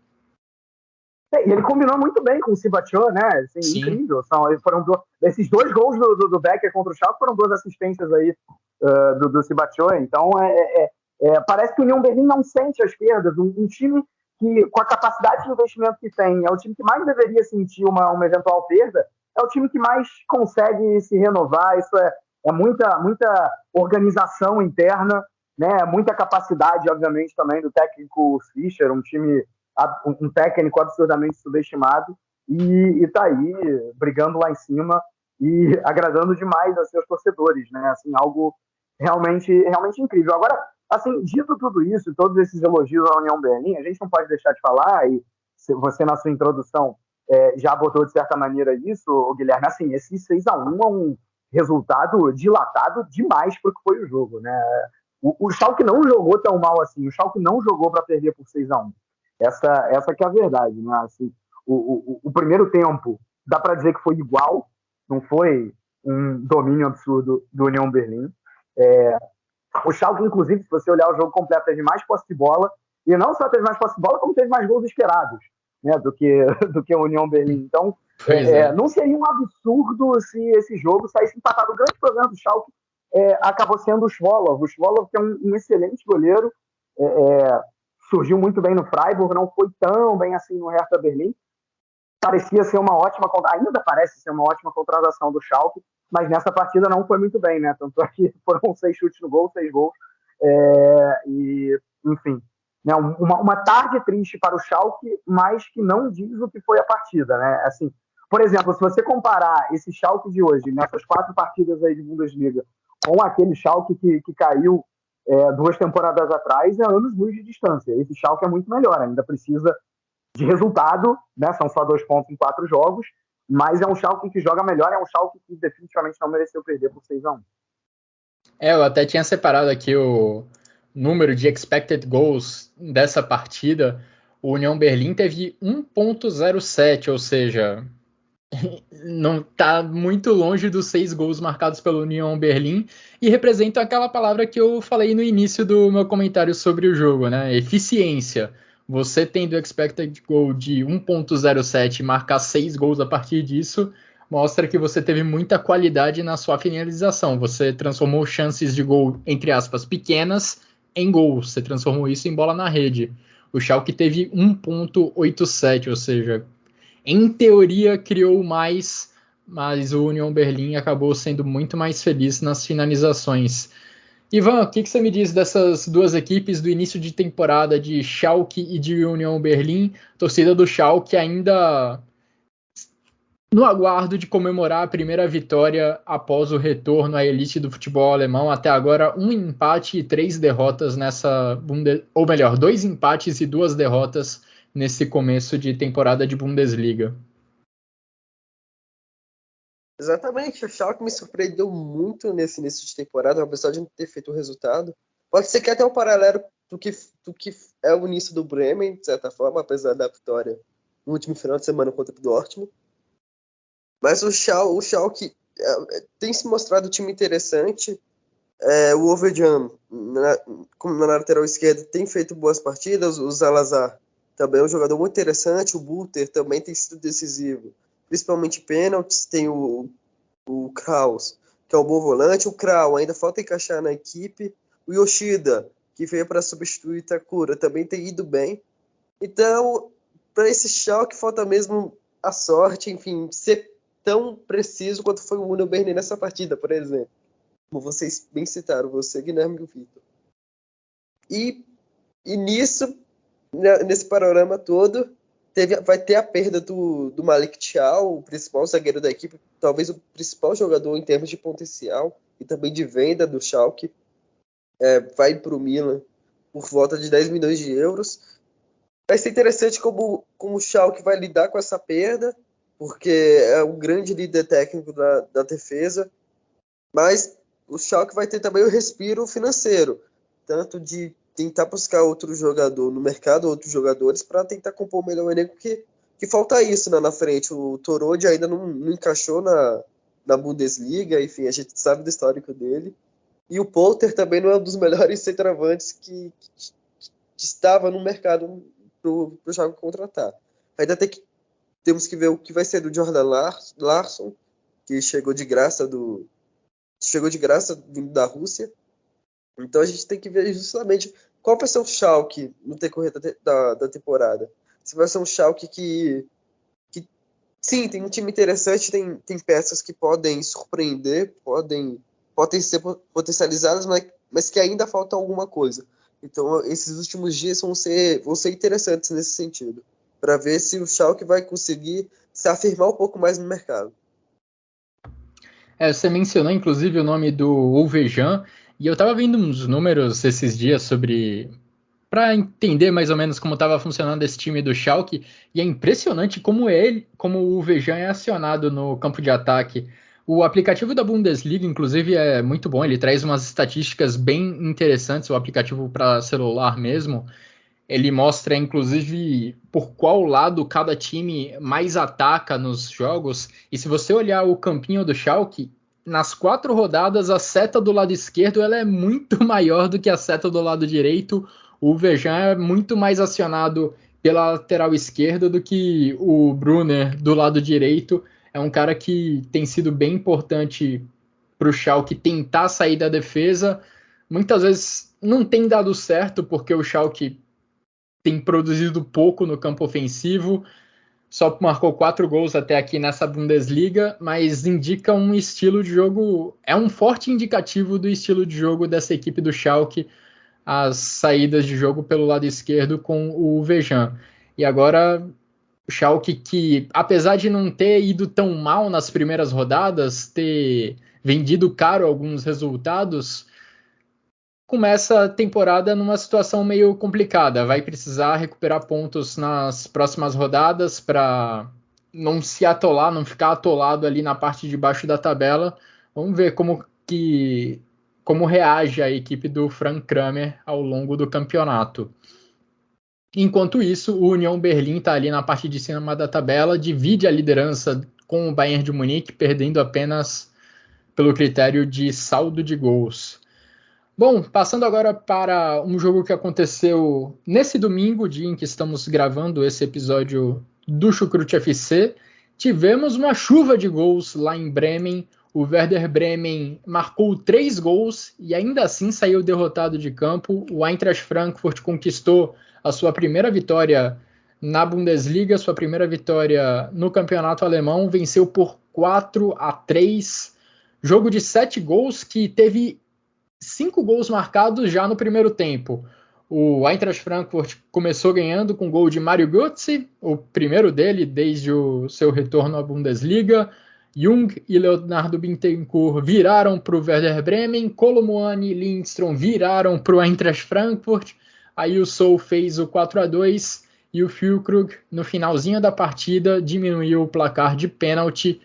E ele combinou muito bem com o Sibachot, né? Assim, incrível. Esses 2 gols do Becker contra o Schalke foram 2 assistências aí do Sibachot. Então, parece que o Union Berlin não sente as perdas. Um time que, com a capacidade de investimento que tem, é o time que mais deveria sentir uma eventual perda, é o time que mais consegue se renovar. Isso é muita organização interna, né? Muita capacidade, obviamente, também do técnico Fischer, um técnico absurdamente subestimado, e tá aí brigando lá em cima e agradando demais a seus torcedores, né? Assim, algo realmente incrível. Agora, assim, dito tudo isso, todos esses elogios à Union Berlin, a gente não pode deixar de falar, e você na sua introdução já abordou de certa maneira isso, Guilherme, assim, esse 6-1 é um resultado dilatado demais para o que foi o jogo, né? O Schalke não jogou tão mal assim, o Schalke não jogou para perder por 6-1. Essa que é a verdade, né? Assim, o primeiro tempo, dá para dizer que foi igual, não foi um domínio absurdo do Union Berlin. O Schalke, inclusive, se você olhar o jogo completo, teve mais posse de bola, e não só teve mais posse de bola, como teve mais gols esperados, né, do que o Union Berlin. Então, não seria um absurdo se esse jogo saísse empatado. O grande problema do Schalke acabou sendo o Schwolow. O Schwolow, que é um excelente goleiro, surgiu muito bem no Freiburg, não foi tão bem assim no Hertha Berlim. Parecia ser ainda parece ser uma ótima contratação do Schalke, mas nessa partida não foi muito bem, né? Tanto é que foram 6 chutes no gol, 6 gols. E, enfim, né? Uma tarde triste para o Schalke, mas que não diz o que foi a partida, né? Assim, por exemplo, se você comparar esse Schalke de hoje, nessas 4 partidas aí de Bundesliga, com aquele Schalke que caiu 2 temporadas atrás é anos-luz de distância. Esse Schalke é muito melhor, ainda precisa de resultado, né? São só 2 pontos em 4 jogos, mas é um Schalke que joga melhor, é um Schalke que definitivamente não mereceu perder por 6-1. Eu até tinha separado aqui o número de expected goals dessa partida. O União Berlim teve 1.07, ou seja, não está muito longe dos 6 gols marcados pelo União Berlim e representa aquela palavra que eu falei no início do meu comentário sobre o jogo, né? Eficiência. Você tendo expected goal de 1.07 e marcar 6 gols a partir disso, mostra que você teve muita qualidade na sua finalização. Você transformou chances de gol, entre aspas, pequenas em gols. Você transformou isso em bola na rede. O Schalke teve 1.87, ou seja, em teoria criou mais, mas o União Berlim acabou sendo muito mais feliz nas finalizações. Ivan, o que você me diz dessas duas equipes do início de temporada de Schalke e de União Berlim? Torcida do Schalke ainda no aguardo de comemorar a primeira vitória após o retorno à elite do futebol alemão. Até agora, 1 empate e 3 derrotas nessa ou melhor, 2 empates e 2 derrotas nesse começo de temporada de Bundesliga. Exatamente, o Schalke me surpreendeu muito nesse início de temporada, apesar de não ter feito o resultado. Pode ser que até um paralelo do que é o início do Bremen, de certa forma, apesar da vitória no último final de semana contra o Dortmund. Mas o Schalke tem se mostrado um time interessante. O Overjan, na lateral esquerda, tem feito boas partidas. O Salazar também é um jogador muito interessante. O Buter também tem sido decisivo, principalmente pênaltis. Tem o Kraus, que é um bom volante. O Krau ainda falta encaixar na equipe. O Yoshida, que veio para substituir Itakura, também tem ido bem. Então, para esse Schalke falta mesmo a sorte, enfim, ser tão preciso quanto foi o Union Berlin nessa partida, por exemplo. Como vocês bem citaram, você, Guilherme e o Vitor. E nisso, nesse panorama todo, vai ter a perda do Malik Thiaw, o principal zagueiro da equipe, talvez o principal jogador em termos de potencial e também de venda do Schalke. Vai para o Milan por volta de 10 milhões de euros. Vai ser interessante como o Schalke vai lidar com essa perda, porque é um grande líder técnico da defesa, mas o Schalke vai ter também o respiro financeiro, tanto de tentar buscar outro jogador no mercado, outros jogadores, para tentar compor melhor o elenco, que falta isso na frente. O Torode ainda não encaixou na Bundesliga, enfim, a gente sabe do histórico dele, e o Polter também não é um dos melhores centroavantes que estava no mercado para o Schalke contratar. Ainda temos que ver o que vai ser do Jordan Larsson, que chegou de graça vindo da Rússia. Então a gente tem que ver justamente qual vai ser o Schalke no decorrer da temporada. Se vai ser um Schalke que sim, tem um time interessante, tem peças que podem surpreender, podem ser potencializadas, mas que ainda falta alguma coisa. Então esses últimos dias vão ser interessantes nesse sentido, para ver se o Schalke vai conseguir se afirmar um pouco mais no mercado. Você mencionou inclusive o nome do Overjan, e eu estava vendo uns números esses dias para entender mais ou menos como estava funcionando esse time do Schalke, e é impressionante como o Overjan é acionado no campo de ataque. O aplicativo da Bundesliga, inclusive, é muito bom, ele traz umas estatísticas bem interessantes, o aplicativo para celular mesmo. Ele mostra, inclusive, por qual lado cada time mais ataca nos jogos. E se você olhar o campinho do Schalke, nas 4 rodadas, a seta do lado esquerdo ela é muito maior do que a seta do lado direito. O Verjan é muito mais acionado pela lateral esquerda do que o Brunner do lado direito. É um cara que tem sido bem importante para o Schalke tentar sair da defesa. Muitas vezes não tem dado certo, porque o Schalke tem produzido pouco no campo ofensivo, só marcou 4 gols até aqui nessa Bundesliga, mas indica um estilo de jogo, é um forte indicativo do estilo de jogo dessa equipe do Schalke, as saídas de jogo pelo lado esquerdo com o Vejan. E agora o Schalke, que apesar de não ter ido tão mal nas primeiras rodadas, ter vendido caro alguns resultados, começa a temporada numa situação meio complicada. Vai precisar recuperar pontos nas próximas rodadas para não se atolar, não ficar atolado ali na parte de baixo da tabela. Vamos ver como reage a equipe do Frank Kramer ao longo do campeonato. Enquanto isso, o Union Berlim está ali na parte de cima da tabela, divide a liderança com o Bayern de Munique, perdendo apenas pelo critério de saldo de gols. Bom, passando agora para um jogo que aconteceu nesse domingo, dia em que estamos gravando esse episódio do Chucrute FC, tivemos uma chuva de gols lá em Bremen. O Werder Bremen marcou 3 gols e ainda assim saiu derrotado de campo. O Eintracht Frankfurt conquistou a sua primeira vitória na Bundesliga, sua primeira vitória no campeonato alemão, venceu por 4-3. Jogo de 7 gols que teve 5 gols marcados já no primeiro tempo. O Eintracht Frankfurt começou ganhando com gol de Mario Götze, o primeiro dele desde o seu retorno à Bundesliga. Jung e Leonardo Bittencourt viraram para o Werder Bremen, Kolomuani e Lindström viraram para o Eintracht Frankfurt, aí o Sol fez o 4-2 e o Füllkrug, no finalzinho da partida, diminuiu o placar de pênalti.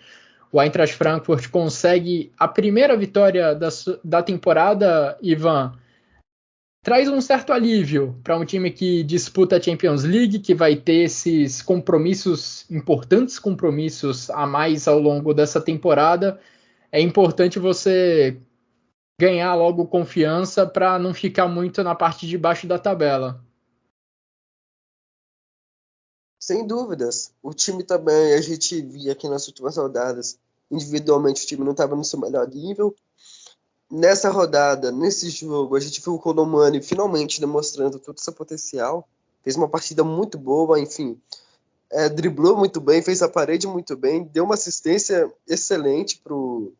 O Eintracht Frankfurt consegue a primeira vitória da temporada, Ivan. Traz um certo alívio para um time que disputa a Champions League, que vai ter esses importantes compromissos a mais ao longo dessa temporada. É importante você ganhar logo confiança para não ficar muito na parte de baixo da tabela. Sem dúvidas. O time também, a gente via aqui nas últimas rodadas, individualmente o time não estava no seu melhor nível. Nessa rodada, nesse jogo, a gente viu o Kolomuani finalmente demonstrando todo o seu potencial. Fez uma partida muito boa, enfim. Driblou muito bem, fez a parede muito bem, deu uma assistência excelente pro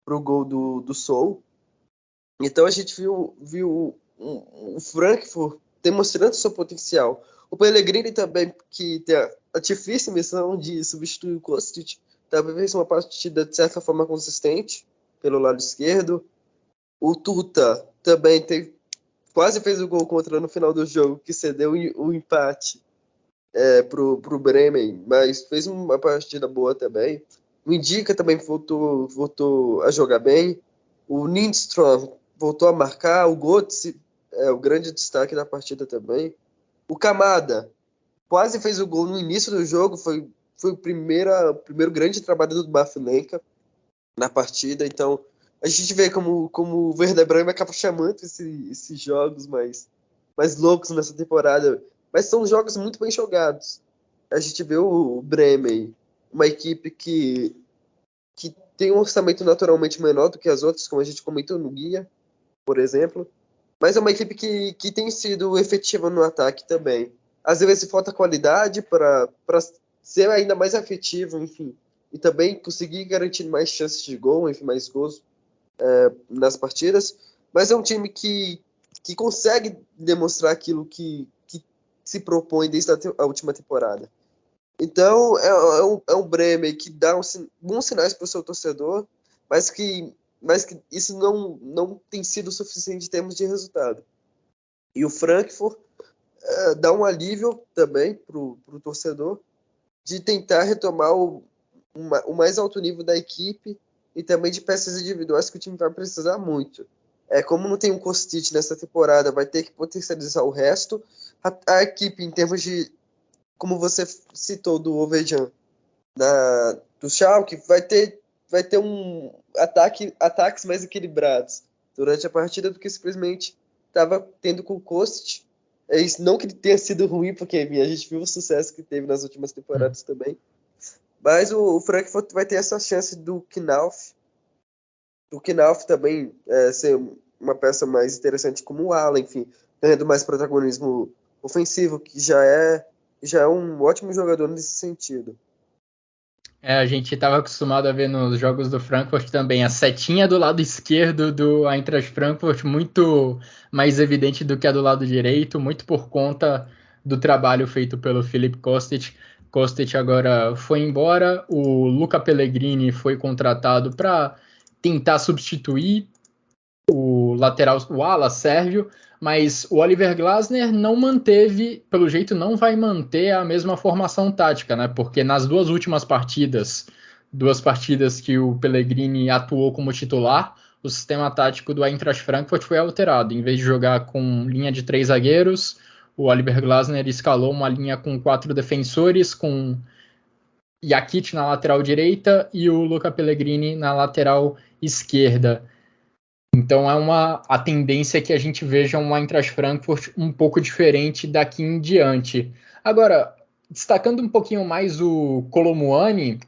gol do Sol. Então a gente viu o Frankfurt demonstrando seu potencial. O Pellegrini também, que tem a difícil missão de substituir o Kostic, também fez uma partida de certa forma consistente pelo lado esquerdo. O Tuta também quase fez o gol contra no final do jogo, que cedeu o empate pro Bremen, mas fez uma partida boa também. O Indica também voltou a jogar bem. O Lindström voltou a marcar. O Götze é o grande destaque da partida também. O Kamada quase fez o gol no início do jogo. Foi o primeiro grande trabalho do Bafilenka na partida. Então, a gente vê como o Werder Bremen acaba chamando esses jogos mais loucos nessa temporada. Mas são jogos muito bem jogados. A gente vê o Bremen, uma equipe que tem um orçamento naturalmente menor do que as outras, como a gente comentou no guia, por exemplo. Mas é uma equipe que tem sido efetiva no ataque também. Às vezes falta qualidade para ser ainda mais efetivo, enfim. E também conseguir garantir mais chances de gol, enfim, mais gols nas partidas. Mas é um time que consegue demonstrar aquilo que se propõe desde a última temporada. Então, é um Bremen que dá bons sinais para o seu torcedor, mas que isso não tem sido suficiente em termos de resultado. E o Frankfurt dá um alívio também para o torcedor de tentar retomar o mais alto nível da equipe e também de peças individuais que o time vai precisar muito. Como não tem um Kostic nessa temporada, vai ter que potencializar o resto. A equipe, em termos de, como você citou, do Overjan, do Schalke, vai ter ataques mais equilibrados durante a partida do que simplesmente estava tendo com o Kostic. Isso não que ele tenha sido ruim, porque a gente viu o sucesso que teve nas últimas temporadas também. Mas o Frankfurt vai ter essa chance do Knauf. O Knauf também ser uma peça mais interessante como o Allen, enfim, tendo mais protagonismo ofensivo, que já é um ótimo jogador nesse sentido. A gente estava acostumado a ver nos jogos do Frankfurt também a setinha do lado esquerdo do Eintracht Frankfurt muito mais evidente do que a do lado direito, muito por conta do trabalho feito pelo Philipp Kostic. Kostic agora foi embora, o Luca Pellegrini foi contratado para tentar substituir o lateral, o ala sérvio, mas o Oliver Glasner não manteve, pelo jeito não vai manter a mesma formação tática, né? Porque nas duas últimas partidas, que o Pellegrini atuou como titular, o sistema tático do Eintracht Frankfurt foi alterado. Em vez de jogar com linha de 3 zagueiros, o Oliver Glasner escalou uma linha com 4 defensores, com Jakic na lateral direita e o Luca Pellegrini na lateral esquerda. Então a tendência é que a gente veja um Eintracht Frankfurt um pouco diferente daqui em diante. Agora, destacando um pouquinho mais o Kolo Muani,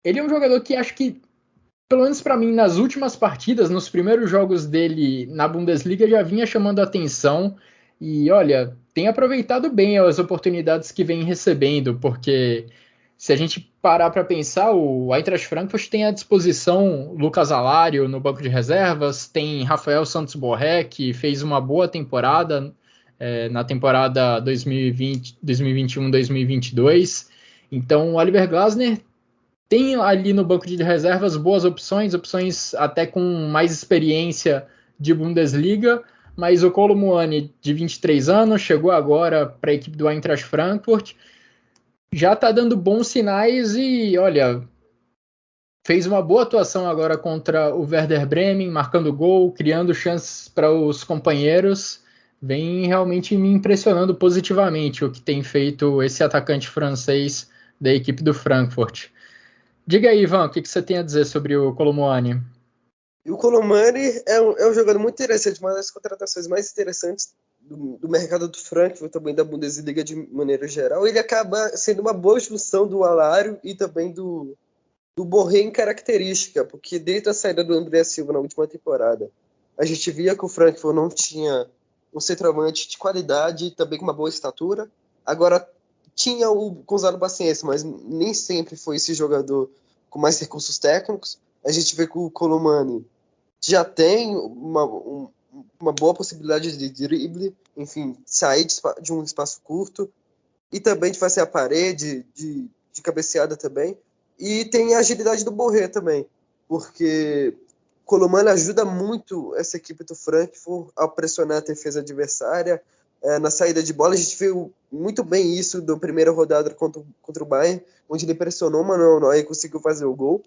ele é um jogador que acho que, pelo menos para mim, nas últimas partidas, nos primeiros jogos dele na Bundesliga, já vinha chamando a atenção e, olha, tem aproveitado bem as oportunidades que vem recebendo, porque se a gente parar para pensar, o Eintracht Frankfurt tem à disposição Lucas Alario no banco de reservas, tem Rafael Santos Borré, que fez uma boa temporada na temporada 2021-2022. Então, o Oliver Glasner tem ali no banco de reservas boas opções até com mais experiência de Bundesliga, mas o Kolo Muani, de 23 anos, chegou agora para a equipe do Eintracht Frankfurt, já está dando bons sinais e, olha, fez uma boa atuação agora contra o Werder Bremen, marcando gol, criando chances para os companheiros. Vem realmente me impressionando positivamente o que tem feito esse atacante francês da equipe do Frankfurt. Diga aí, Ivan, o que você tem a dizer sobre o Kolo Muani? E o Kolo Muani é um jogador muito interessante, uma das contratações mais interessantes do mercado do Frankfurt, também da Bundesliga de maneira geral. Ele acaba sendo uma boa junção do Alario e também do Borré em característica, porque desde a saída do André Silva na última temporada, a gente via que o Frankfurt não tinha um centroavante de qualidade e também com uma boa estatura. Agora tinha o Gonzalo Paciência, mas nem sempre foi esse jogador com mais recursos técnicos. A gente vê que o Kolo Muani já tem uma boa possibilidade de drible, enfim, sair de um espaço curto e também de fazer a parede, de cabeceada também. E tem a agilidade do Borré também, porque o Kolo Muani ajuda muito essa equipe do Frankfurt a pressionar a defesa adversária. Na saída de bola, a gente viu muito bem isso na primeira rodada contra o Bayern, onde ele pressionou o Manuel Neuer e conseguiu fazer o gol.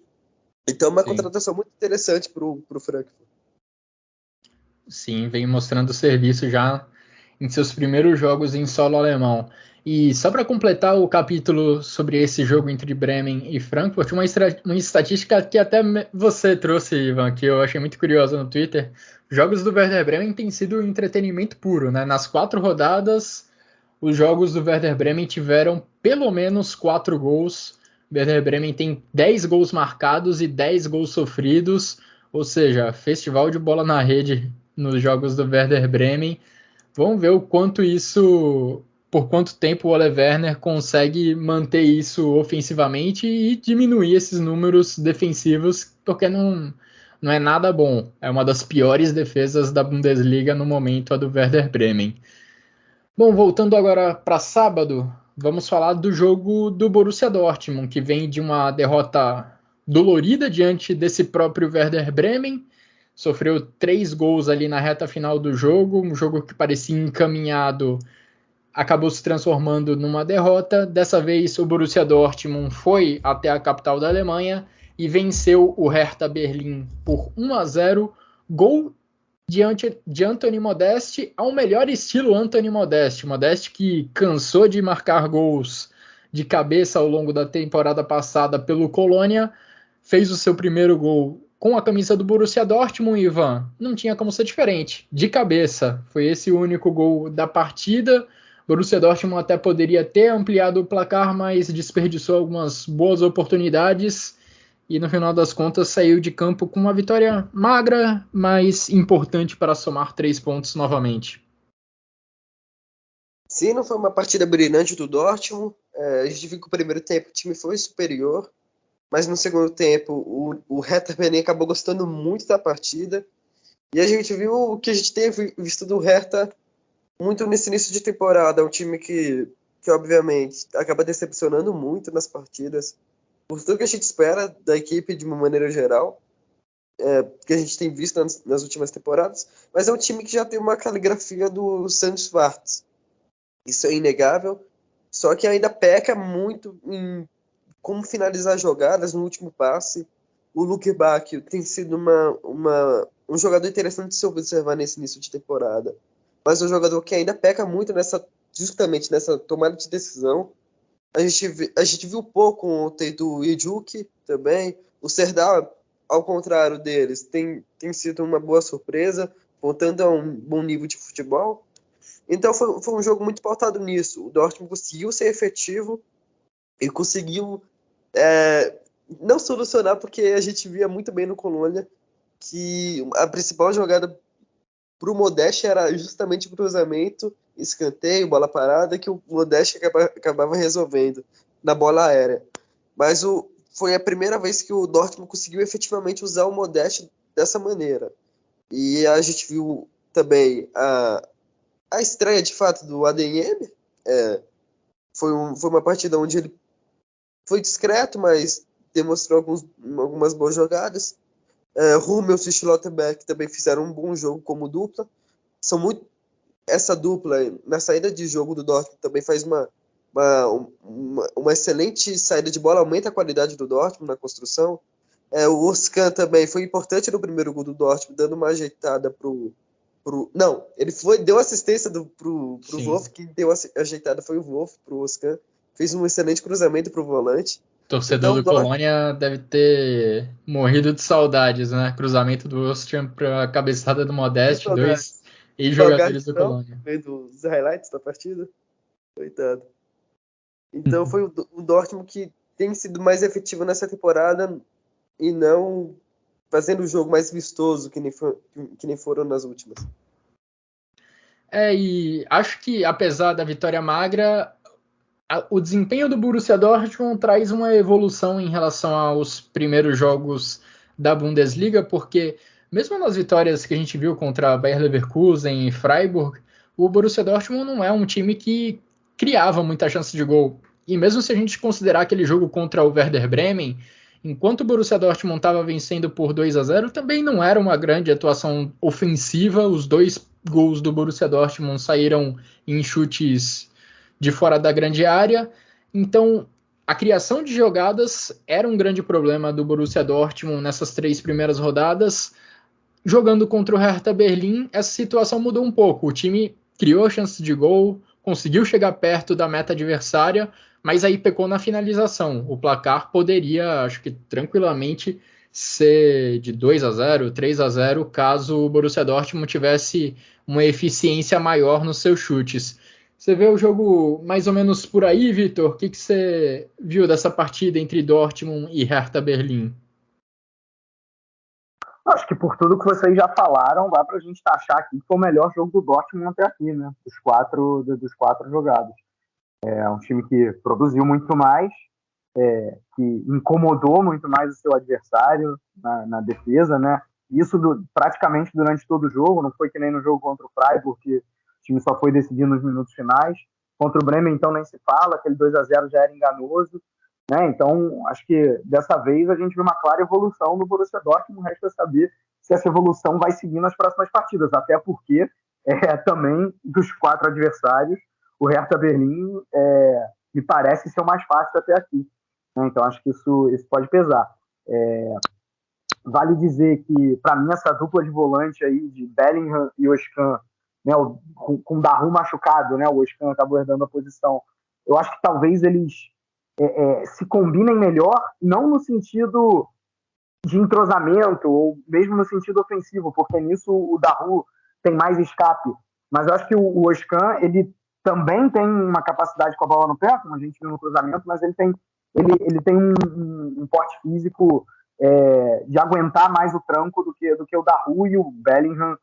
Então é uma contratação muito interessante para o Frankfurt. Sim, vem mostrando serviço já em seus primeiros jogos em solo alemão. E só para completar o capítulo sobre esse jogo entre Bremen e Frankfurt, uma estatística que até você trouxe, Ivan, que eu achei muito curiosa no Twitter. Os jogos do Werder Bremen têm sido entretenimento puro, né? Nas 4 rodadas, os jogos do Werder Bremen tiveram pelo menos 4 gols. O Werder Bremen tem 10 gols marcados e 10 gols sofridos, ou seja, festival de bola na rede nos jogos do Werder Bremen. Vamos ver por quanto tempo o Ole Werner consegue manter isso ofensivamente e diminuir esses números defensivos, porque não é nada bom. É uma das piores defesas da Bundesliga no momento, a do Werder Bremen. Bom, voltando agora para sábado, vamos falar do jogo do Borussia Dortmund, que vem de uma derrota dolorida diante desse próprio Werder Bremen. Sofreu 3 gols ali na reta final do jogo, um jogo que parecia encaminhado, acabou se transformando numa derrota. Dessa vez o Borussia Dortmund foi até a capital da Alemanha e venceu o Hertha Berlim por 1-0, gol de Anthony Modeste ao melhor estilo Anthony Modeste. Modeste que cansou de marcar gols de cabeça ao longo da temporada passada pelo Colônia, fez o seu primeiro gol com a camisa do Borussia Dortmund, Ivan. Não tinha como ser diferente, de cabeça. Foi esse o único gol da partida. Borussia Dortmund até poderia ter ampliado o placar, mas desperdiçou algumas boas oportunidades e no final das contas saiu de campo com uma vitória magra, mas importante para somar 3 pontos novamente. Sim, não foi uma partida brilhante do Dortmund. A gente viu que o primeiro tempo o time foi superior, mas no segundo tempo o Hertha Berlim acabou gostando muito da partida. E a gente viu o que a gente teve visto do Hertha muito nesse início de temporada. É um time que obviamente acaba decepcionando muito nas partidas, por tudo que a gente espera da equipe de uma maneira geral. que a gente tem visto nas últimas temporadas, mas é um time que já tem uma caligrafia do Santos Schwarz. Isso é inegável, só que ainda peca muito em como finalizar jogadas no último passe. O Luke Bacchio tem sido um jogador interessante de se observar nesse início de temporada, mas um jogador que ainda peca muito justamente nessa tomada de decisão. A gente viu pouco ontem do Ijuki também. O Serdar, ao contrário deles, tem sido uma boa surpresa, voltando a um bom nível de futebol. Então foi um jogo muito pautado nisso. O Dortmund conseguiu ser efetivo e conseguiu não solucionar, porque a gente via muito bem no Colônia que a principal jogada para o Modeste era justamente o cruzamento, escanteio, bola parada, que o Modeste acabava resolvendo na bola aérea. Mas foi a primeira vez que o Dortmund conseguiu efetivamente usar o Modeste dessa maneira. E a gente viu também a estreia, de fato, do ADM. Foi uma partida onde ele foi discreto, mas demonstrou algumas boas jogadas. Hummels e Schlotterbeck também fizeram um bom jogo como dupla. Essa dupla, na saída de jogo do Dortmund, também faz uma excelente saída de bola, aumenta a qualidade do Dortmund na construção. O Özcan também foi importante no primeiro gol do Dortmund, dando uma ajeitada não, ele deu assistência pro Wolf, quem deu a ajeitada foi o Wolf pro Özcan. Fez um excelente cruzamento pro volante. O torcedor do Colônia deve ter morrido de saudades, né? Cruzamento do Özcan para a cabeçada do Modeste, dois ex-jogadores do Colônia. Vendo os highlights da partida. Coitado. Então foi o Dortmund que tem sido mais efetivo nessa temporada e não fazendo o jogo mais vistoso que nem foram nas últimas. E acho que apesar da vitória magra, o desempenho do Borussia Dortmund traz uma evolução em relação aos primeiros jogos da Bundesliga, porque mesmo nas vitórias que a gente viu contra Bayer Leverkusen e Freiburg, o Borussia Dortmund não é um time que criava muita chance de gol. E mesmo se a gente considerar aquele jogo contra o Werder Bremen, enquanto o Borussia Dortmund estava vencendo por 2-0, também não era uma grande atuação ofensiva. Os 2 gols do Borussia Dortmund saíram em chutes de fora da grande área. Então, a criação de jogadas era um grande problema do Borussia Dortmund nessas 3 primeiras rodadas. Jogando contra o Hertha Berlim, essa situação mudou um pouco. O time criou chances de gol, conseguiu chegar perto da meta adversária, mas aí pecou na finalização. O placar poderia, acho que tranquilamente, ser de 2-0, 3-0, caso o Borussia Dortmund tivesse uma eficiência maior nos seus chutes. Você vê o jogo mais ou menos por aí, Vitor? O que você viu dessa partida entre Dortmund e Hertha Berlim? Acho que por tudo que vocês já falaram, dá pra gente taxar aqui que foi o melhor jogo do Dortmund até aqui, né? Dos quatro jogados. É um time que produziu muito mais, que incomodou muito mais o seu adversário na defesa, né? Isso praticamente durante todo o jogo, não foi que nem no jogo contra o Freiburg, que o time só foi decidir nos minutos finais. Contra o Bremen, então, nem se fala, aquele 2-0 já era enganoso. Né? Então, acho que dessa vez a gente viu uma clara evolução no Borussia Dortmund. Resta saber se essa evolução vai seguir nas próximas partidas, até porque também dos 4 adversários, o Hertha Berlim me parece ser o mais fácil até aqui. Né? Então, acho que isso pode pesar. Vale dizer que, para mim, essa dupla de volante aí de Bellingham e Özcan, né, com o Daru machucado, né, o Özcan acabou herdando a posição. Eu acho que talvez eles se combinem melhor, não no sentido de entrosamento, ou mesmo no sentido ofensivo, porque nisso o Daru tem mais escape. Mas eu acho que o Özcan, ele também tem uma capacidade com a bola no pé, como a gente viu no cruzamento, mas ele tem um porte físico de aguentar mais o tranco do que o Daru, e o Bellingham,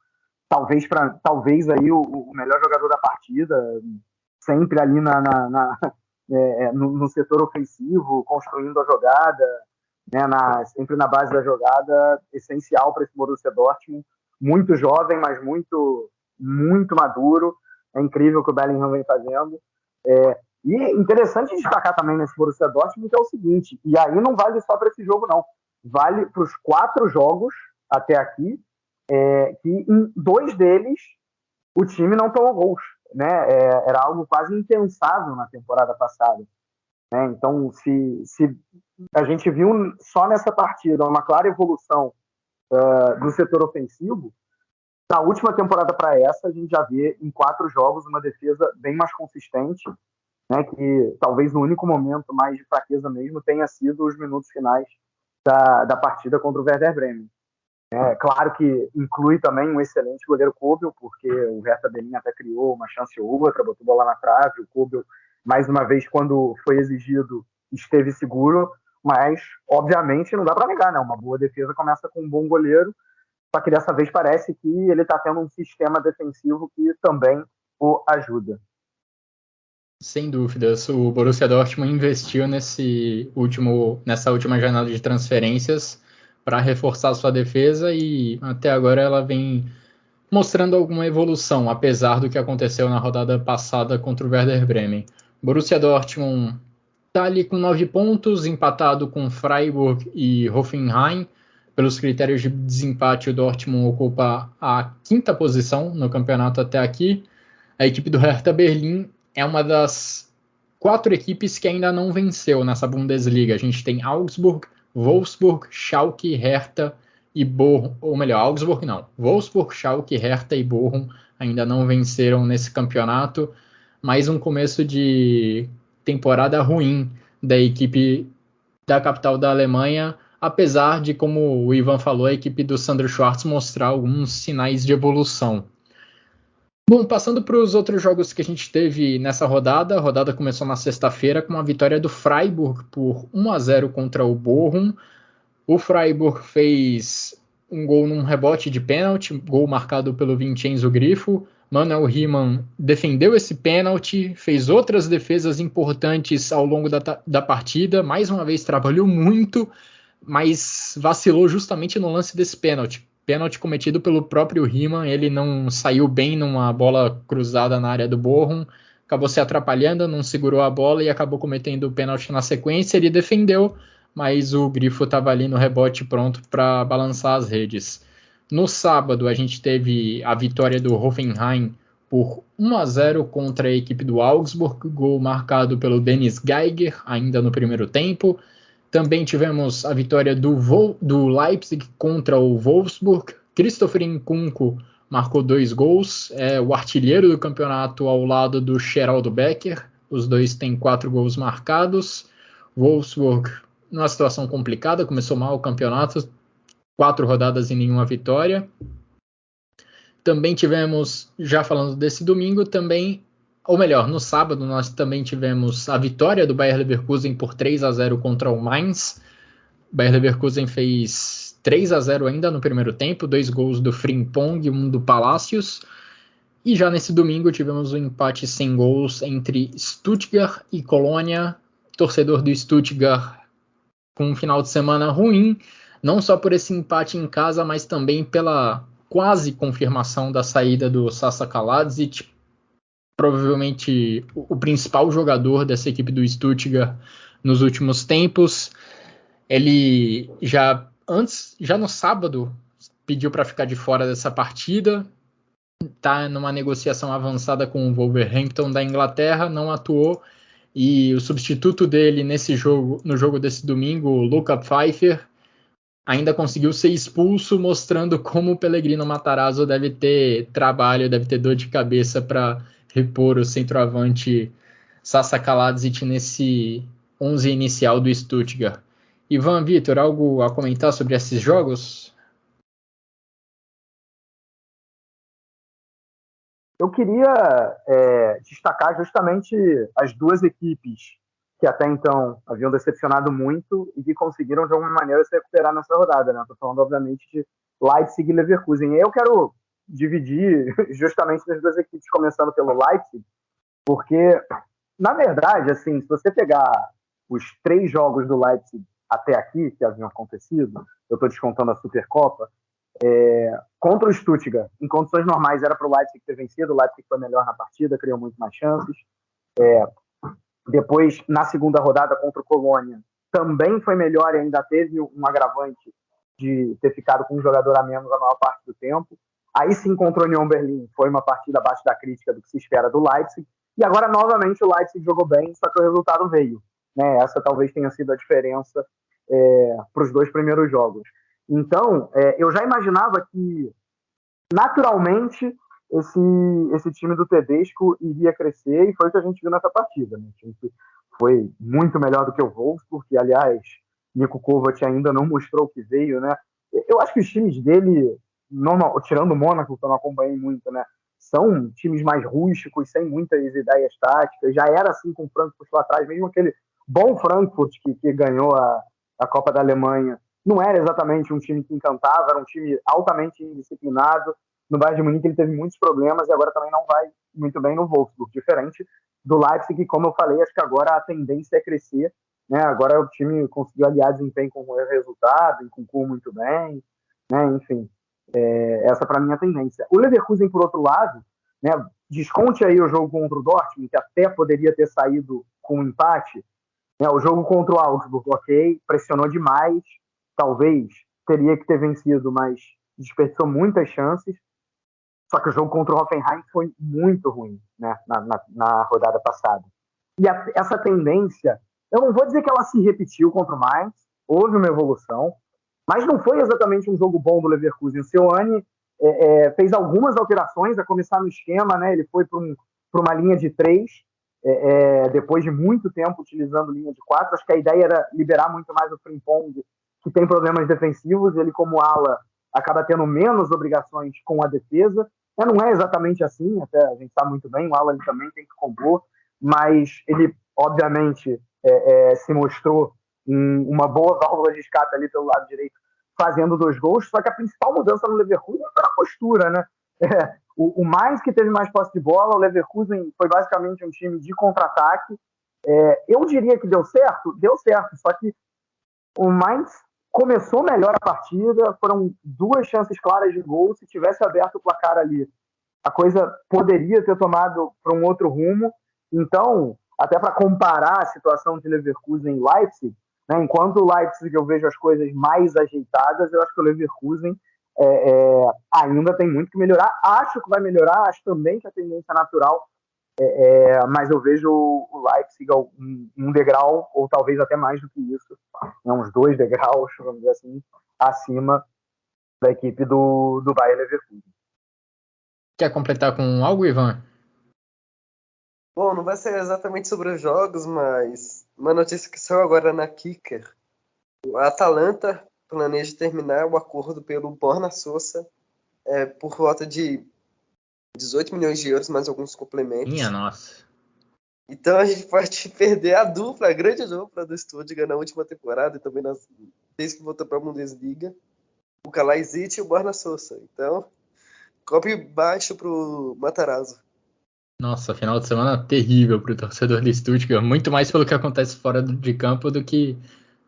talvez aí o melhor jogador da partida, sempre ali no setor ofensivo, construindo a jogada, né, sempre na base da jogada, essencial para esse Borussia Dortmund, muito jovem, mas muito, muito maduro. É incrível o que o Bellingham vem fazendo. E interessante destacar também nesse Borussia Dortmund que é o seguinte, e aí não vale só para esse jogo não, vale para os 4 jogos até aqui, que em 2 deles o time não tomou gols, né? Era algo quase impensável na temporada passada, né? Então, se a gente viu só nessa partida uma clara evolução do setor ofensivo, da última temporada para essa, a gente já vê em 4 jogos uma defesa bem mais consistente, né, que talvez o único momento mais de fraqueza mesmo tenha sido os minutos finais da partida contra o Werder Bremen. Claro que inclui também um excelente goleiro Kobel, porque o Hertha Berlim até criou uma chance ou outra, botou bola na trave, o Kobel, mais uma vez, quando foi exigido, esteve seguro, mas, obviamente, não dá para negar, né? Uma boa defesa começa com um bom goleiro, só que dessa vez parece que ele está tendo um sistema defensivo que também o ajuda. Sem dúvidas, o Borussia Dortmund investiu nessa última janela de transferências para reforçar sua defesa e até agora ela vem mostrando alguma evolução, apesar do que aconteceu na rodada passada contra o Werder Bremen. Borussia Dortmund está ali com 9 pontos, empatado com Freiburg e Hoffenheim. Pelos critérios de desempate, o Dortmund ocupa a 5ª posição no campeonato até aqui. A equipe do Hertha Berlim é uma das 4 equipes que ainda não venceu nessa Bundesliga. A gente tem Augsburg, Wolfsburg, Schalke, Hertha e Bochum, ou melhor, Augsburg não. Wolfsburg, Schalke, Hertha e Bochum ainda não venceram nesse campeonato. Mais um começo de temporada ruim da equipe da capital da Alemanha, apesar de, como o Ivan falou, a equipe do Sandro Schwarz mostrar alguns sinais de evolução. Bom, passando para os outros jogos que a gente teve nessa rodada, a rodada começou na sexta-feira com a vitória do Freiburg por 1-0 contra o Bochum. O Freiburg fez um gol num rebote de pênalti, gol marcado pelo Vincenzo Grifo. Manuel Riemann defendeu esse pênalti, fez outras defesas importantes ao longo da partida, mais uma vez trabalhou muito, mas vacilou justamente no lance desse pênalti. Pênalti cometido pelo próprio Riemann, ele não saiu bem numa bola cruzada na área do Bochum, acabou se atrapalhando, não segurou a bola e acabou cometendo o pênalti na sequência. Ele defendeu, mas o Grifo estava ali no rebote pronto para balançar as redes. No sábado, a gente teve a vitória do Hoffenheim por 1-0 contra a equipe do Augsburg, gol marcado pelo Dennis Geiger, ainda no primeiro tempo. Também tivemos a vitória do Leipzig contra o Wolfsburg. Christopher Nkunku marcou 2 gols, é o artilheiro do campeonato ao lado do Geraldo Becker. Os dois têm 4 gols marcados. Wolfsburg, numa situação complicada, começou mal o campeonato, 4 rodadas e nenhuma vitória. Também tivemos, já falando desse domingo, ou melhor, no sábado nós também tivemos a vitória do Bayer Leverkusen por 3-0 contra o Mainz. O Bayer Leverkusen fez 3-0 ainda no primeiro tempo, 2 gols do Frimpong e 1 do Palacios. E já nesse domingo tivemos um empate sem gols entre Stuttgart e Colônia. Torcedor do Stuttgart com um final de semana ruim, não só por esse empate em casa, mas também pela quase confirmação da saída do Sasa Kaladzic, provavelmente o principal jogador dessa equipe do Stuttgart nos últimos tempos. Ele já no sábado pediu para ficar de fora dessa partida, está numa negociação avançada com o Wolverhampton da Inglaterra, não atuou, e o substituto dele no jogo desse domingo, o Luca Pfeiffer, ainda conseguiu ser expulso, mostrando como o Pellegrino Matarazzo deve ter trabalho, deve ter dor de cabeça para repor o centroavante Sasa Kaladzic nesse 11 inicial do Stuttgart. Ivan, Vitor, algo a comentar sobre esses jogos? Eu queria destacar justamente as 2 equipes que até então haviam decepcionado muito e que conseguiram de alguma maneira se recuperar nessa rodada, né? Estou falando, obviamente, de Leipzig e Leverkusen. E eu quero dividir justamente as 2 equipes, começando pelo Leipzig, porque, na verdade, assim, se você pegar os 3 jogos do Leipzig até aqui, que haviam acontecido, eu estou descontando a Supercopa, contra o Stuttgart, em condições normais, era para o Leipzig ter vencido, o Leipzig foi melhor na partida, criou muito mais chances. Depois, na segunda rodada contra o Colônia, também foi melhor e ainda teve um agravante de ter ficado com um jogador a menos a maior parte do tempo. Aí sim, contra o Union Berlin, foi uma partida abaixo da crítica do que se espera do Leipzig. E agora, novamente, o Leipzig jogou bem, só que o resultado veio. Né? Essa talvez tenha sido a diferença para os 2 primeiros jogos. Então, eu já imaginava que, naturalmente, esse time do Tedesco iria crescer, e foi o que a gente viu nessa partida. Né? O time foi muito melhor do que o Wolfsburg, que, aliás, Niko Kovac ainda não mostrou o que veio. Né? Eu acho que os times dele, tirando o Mônaco, que eu não acompanhei muito, né? São times mais rústicos, sem muitas ideias táticas. Já era assim com o Frankfurt lá atrás, mesmo aquele bom Frankfurt que ganhou a Copa da Alemanha. Não era exatamente um time que encantava, era um time altamente indisciplinado. No Bayern de Munique ele teve muitos problemas e agora também não vai muito bem no Wolfsburg. Diferente do Leipzig, que, como eu falei, acho que agora a tendência é crescer. Né? Agora o time conseguiu aliar desempenho com o resultado, concluiu muito bem. Né? Enfim, essa para mim é a tendência. O Leverkusen, por outro lado, né, desconte aí o jogo contra o Dortmund, que até poderia ter saído com um empate. Né, o jogo contra o Augsburg, ok, pressionou demais, talvez teria que ter vencido, mas desperdiçou muitas chances. Só que o jogo contra o Hoffenheim foi muito ruim, né, na rodada passada. E essa tendência, eu não vou dizer que ela se repetiu contra o Mainz, houve uma evolução, mas não foi exatamente um jogo bom do Leverkusen. O Seoane fez algumas alterações, a começar no esquema, né? Ele foi para uma linha de 3, depois de muito tempo utilizando linha de 4. Acho que a ideia era liberar muito mais o Frimpong, que tem problemas defensivos. Ele, como ala, acaba tendo menos obrigações com a defesa. Não é exatamente assim, até a gente sabe muito bem, o ala ele também tem que compor, mas ele, obviamente, se mostrou uma boa válvula de escape ali pelo lado direito, fazendo 2 gols. Só que a principal mudança no Leverkusen foi a postura, né? O Mainz, que teve mais posse de bola, o Leverkusen foi basicamente um time de contra-ataque. Eu diria que deu certo, só que o Mainz começou melhor a partida, foram 2 chances claras de gol. Se tivesse aberto o placar ali, a coisa poderia ter tomado para um outro rumo. Então, até para comparar a situação de Leverkusen e Leipzig, né, enquanto o Leipzig eu vejo as coisas mais ajeitadas, eu acho que o Leverkusen ainda tem muito que melhorar. Acho que vai melhorar, acho também que a tendência é natural, mas eu vejo o Leipzig um degrau, ou talvez até mais do que isso, uns 2 degraus, vamos dizer assim, acima da equipe do Bayer Leverkusen. Quer completar com algo, Ivan? Bom, não vai ser exatamente sobre os jogos, mas uma notícia que saiu agora na Kicker. A Atalanta planeja terminar o acordo pelo Borna Sosa por volta de 18 milhões de euros, mais alguns complementos. Minha nossa. Então a gente pode perder a grande dupla do Stuttgart na última temporada e também desde que voltou para a Bundesliga, o Kalajdzic e o Borna Sosa. Então, cobre baixo para o Matarazzo. Nossa, final de semana terrível para o torcedor do Stuttgart, muito mais pelo que acontece fora de campo do que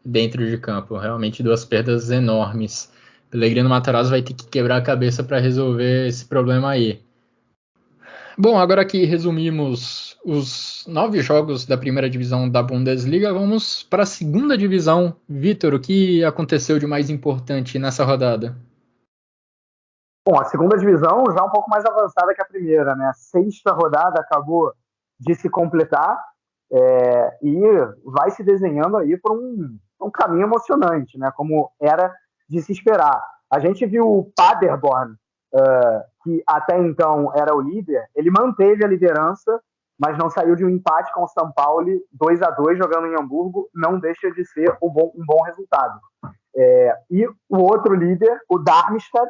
dentro de campo. Realmente 2 perdas enormes. Pellegrino Matarazzo vai ter que quebrar a cabeça para resolver esse problema aí. Bom, agora que resumimos os 9 jogos da primeira divisão da Bundesliga, vamos para a segunda divisão. Vitor, o que aconteceu de mais importante nessa rodada? Bom, a segunda divisão já um pouco mais avançada que a primeira, né? A 6ª rodada acabou de se completar e vai se desenhando aí por um caminho emocionante, né? Como era de se esperar. A gente viu o Paderborn, que até então era o líder, ele manteve a liderança, mas não saiu de um empate com o São Paulo, 2-2 jogando em Hamburgo, não deixa de ser um bom resultado. E o outro líder, o Darmstadt,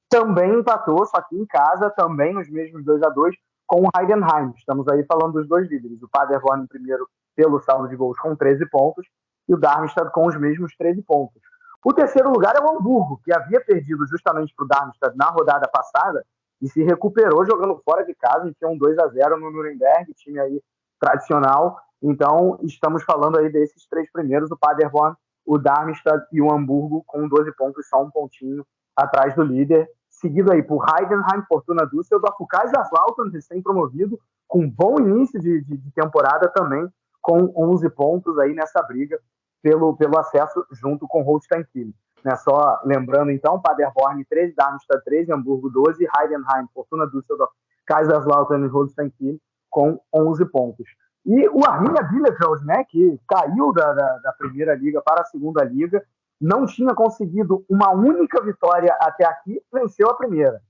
também empatou, só que em casa, também nos mesmos 2-2, com o Heidenheim. Estamos aí falando dos 2 líderes. O Paderborn em primeiro pelo saldo de gols com 13 pontos e o Darmstadt com os mesmos 13 pontos. O terceiro lugar é o Hamburgo, que havia perdido justamente para o Darmstadt na rodada passada e se recuperou jogando fora de casa e tinha um 2-0 no Nuremberg, time aí tradicional. Então, estamos falando aí desses 3 primeiros, o Paderborn, o Darmstadt e o Hamburgo, com 12 pontos, só um pontinho atrás do líder, seguido aí por Heidenheim, Fortuna Düsseldorf, o Kaiserslautern, recém-promovido, com um bom início de temporada também, com 11 pontos aí nessa briga pelo acesso junto com o Holstein Kiel. né? Só lembrando, então, Paderborn 13, Darmstadt 13, Hamburgo 12, Heidenheim, Fortuna Düsseldorf, Kaiserslautern e Holstein Kiel com 11 pontos. E o Arminia Bielefeld, né, que caiu da primeira liga para a segunda liga, não tinha conseguido uma única vitória até aqui, venceu a primeira.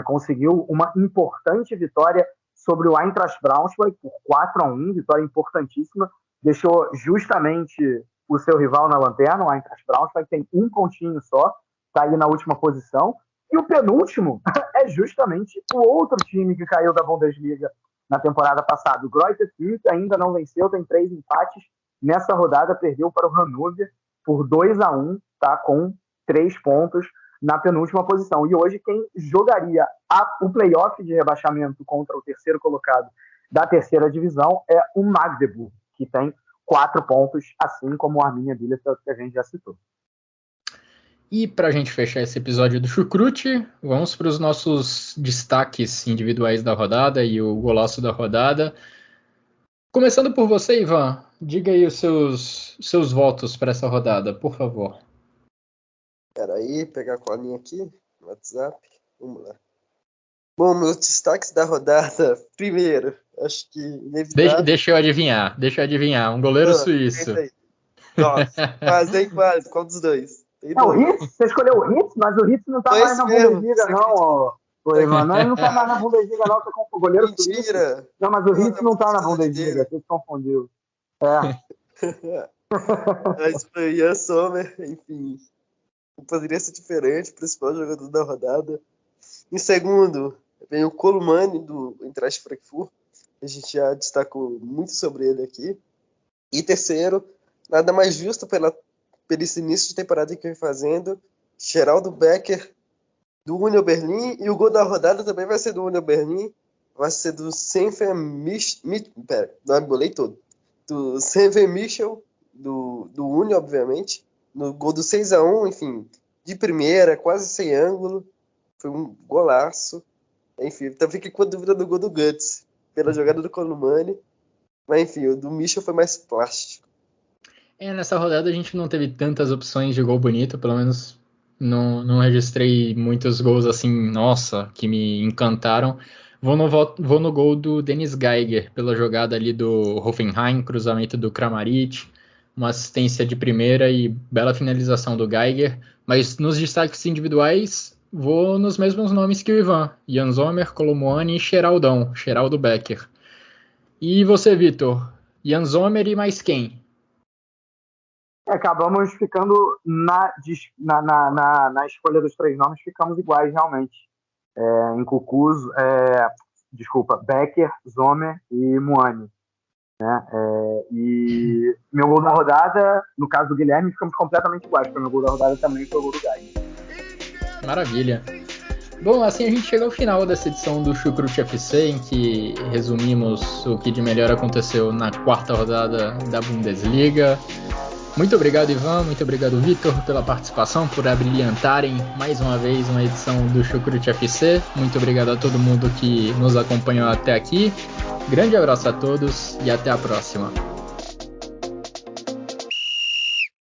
Conseguiu uma importante vitória sobre o Eintracht Braunschweig por 4-1, vitória importantíssima, deixou justamente o seu rival na lanterna, o Eintracht Braunschweig, tem um pontinho só, está aí na última posição, e o penúltimo é justamente o outro time que caiu da Bundesliga na temporada passada. O Greuther Fürth ainda não venceu, tem 3 empates, nessa rodada perdeu para o Hannover por 2-1, tá, com 3 pontos na penúltima posição. E hoje quem jogaria o playoff de rebaixamento contra o terceiro colocado da terceira divisão é o Magdeburg, que tem 4 pontos, assim como o Arminia Bielefeld, que a gente já citou. E para a gente fechar esse episódio do Chucrute, vamos para os nossos destaques individuais da rodada e o golaço da rodada. Começando por você, Ivan, diga aí os seus votos para essa rodada, por favor. Espera aí, pegar a colinha aqui no WhatsApp. Vamos lá. Bom, meus destaques da rodada. Primeiro, acho que inevitável. Deixa eu adivinhar. Um goleiro suíço. Nossa, quase. Qual dos dois? O Hitz, você escolheu o Hitz, mas o Hitz não tá mais na Bundesliga, não. Mano, ele não tá mais na Bundesliga, não. Você com o goleiro Mentira. Suíço. Não, mas o Hitz não tá na Bundesliga, você se confundiu. Mas foi Jan Sommer, enfim. Poderia ser diferente, o principal jogador da rodada. Em segundo, vem o Colomani, do Eintracht Frankfurt. A gente já destacou muito sobre ele aqui. E terceiro, nada mais justo pelo esse início de temporada que vem fazendo, Geraldo Becker, do Union Berlin. E o gol da rodada também vai ser do Union Berlin. Vai ser do Senfer do Senfer Michel, do Union, obviamente. No gol do 6-1, enfim, de primeira, quase sem ângulo. Foi um golaço. Enfim, também fiquei com a dúvida do gol do Guts, pela jogada do Colomani. Mas enfim, o do Michel foi mais plástico. Nessa rodada a gente não teve tantas opções de gol bonito, pelo menos não registrei muitos gols assim, nossa, que me encantaram. Vou no gol do Dennis Geiger, pela jogada ali do Hoffenheim, cruzamento do Kramaric, uma assistência de primeira e bela finalização do Geiger. Mas nos destaques individuais, vou nos mesmos nomes que o Ivan: Jan Sommer, Colomani e Geraldo Becker. E você, Vitor? Jan Sommer e mais quem? Acabamos ficando na escolha dos 3 nomes, ficamos iguais realmente. Em Cucuzo, Becker, Sommer e Muani. Né? E meu gol da rodada, no caso do Guilherme, ficamos completamente iguais, porque meu gol da rodada também foi o gol do Gai. Maravilha. Bom, assim a gente chega ao final dessa edição do Chucrute FC, em que resumimos o que de melhor aconteceu na 4ª rodada da Bundesliga. Muito obrigado, Ivan, muito obrigado, Vitor, pela participação, por abrilhantarem mais uma vez uma edição do Chucrute FC. Muito obrigado a todo mundo que nos acompanhou até aqui. Grande abraço a todos e até a próxima.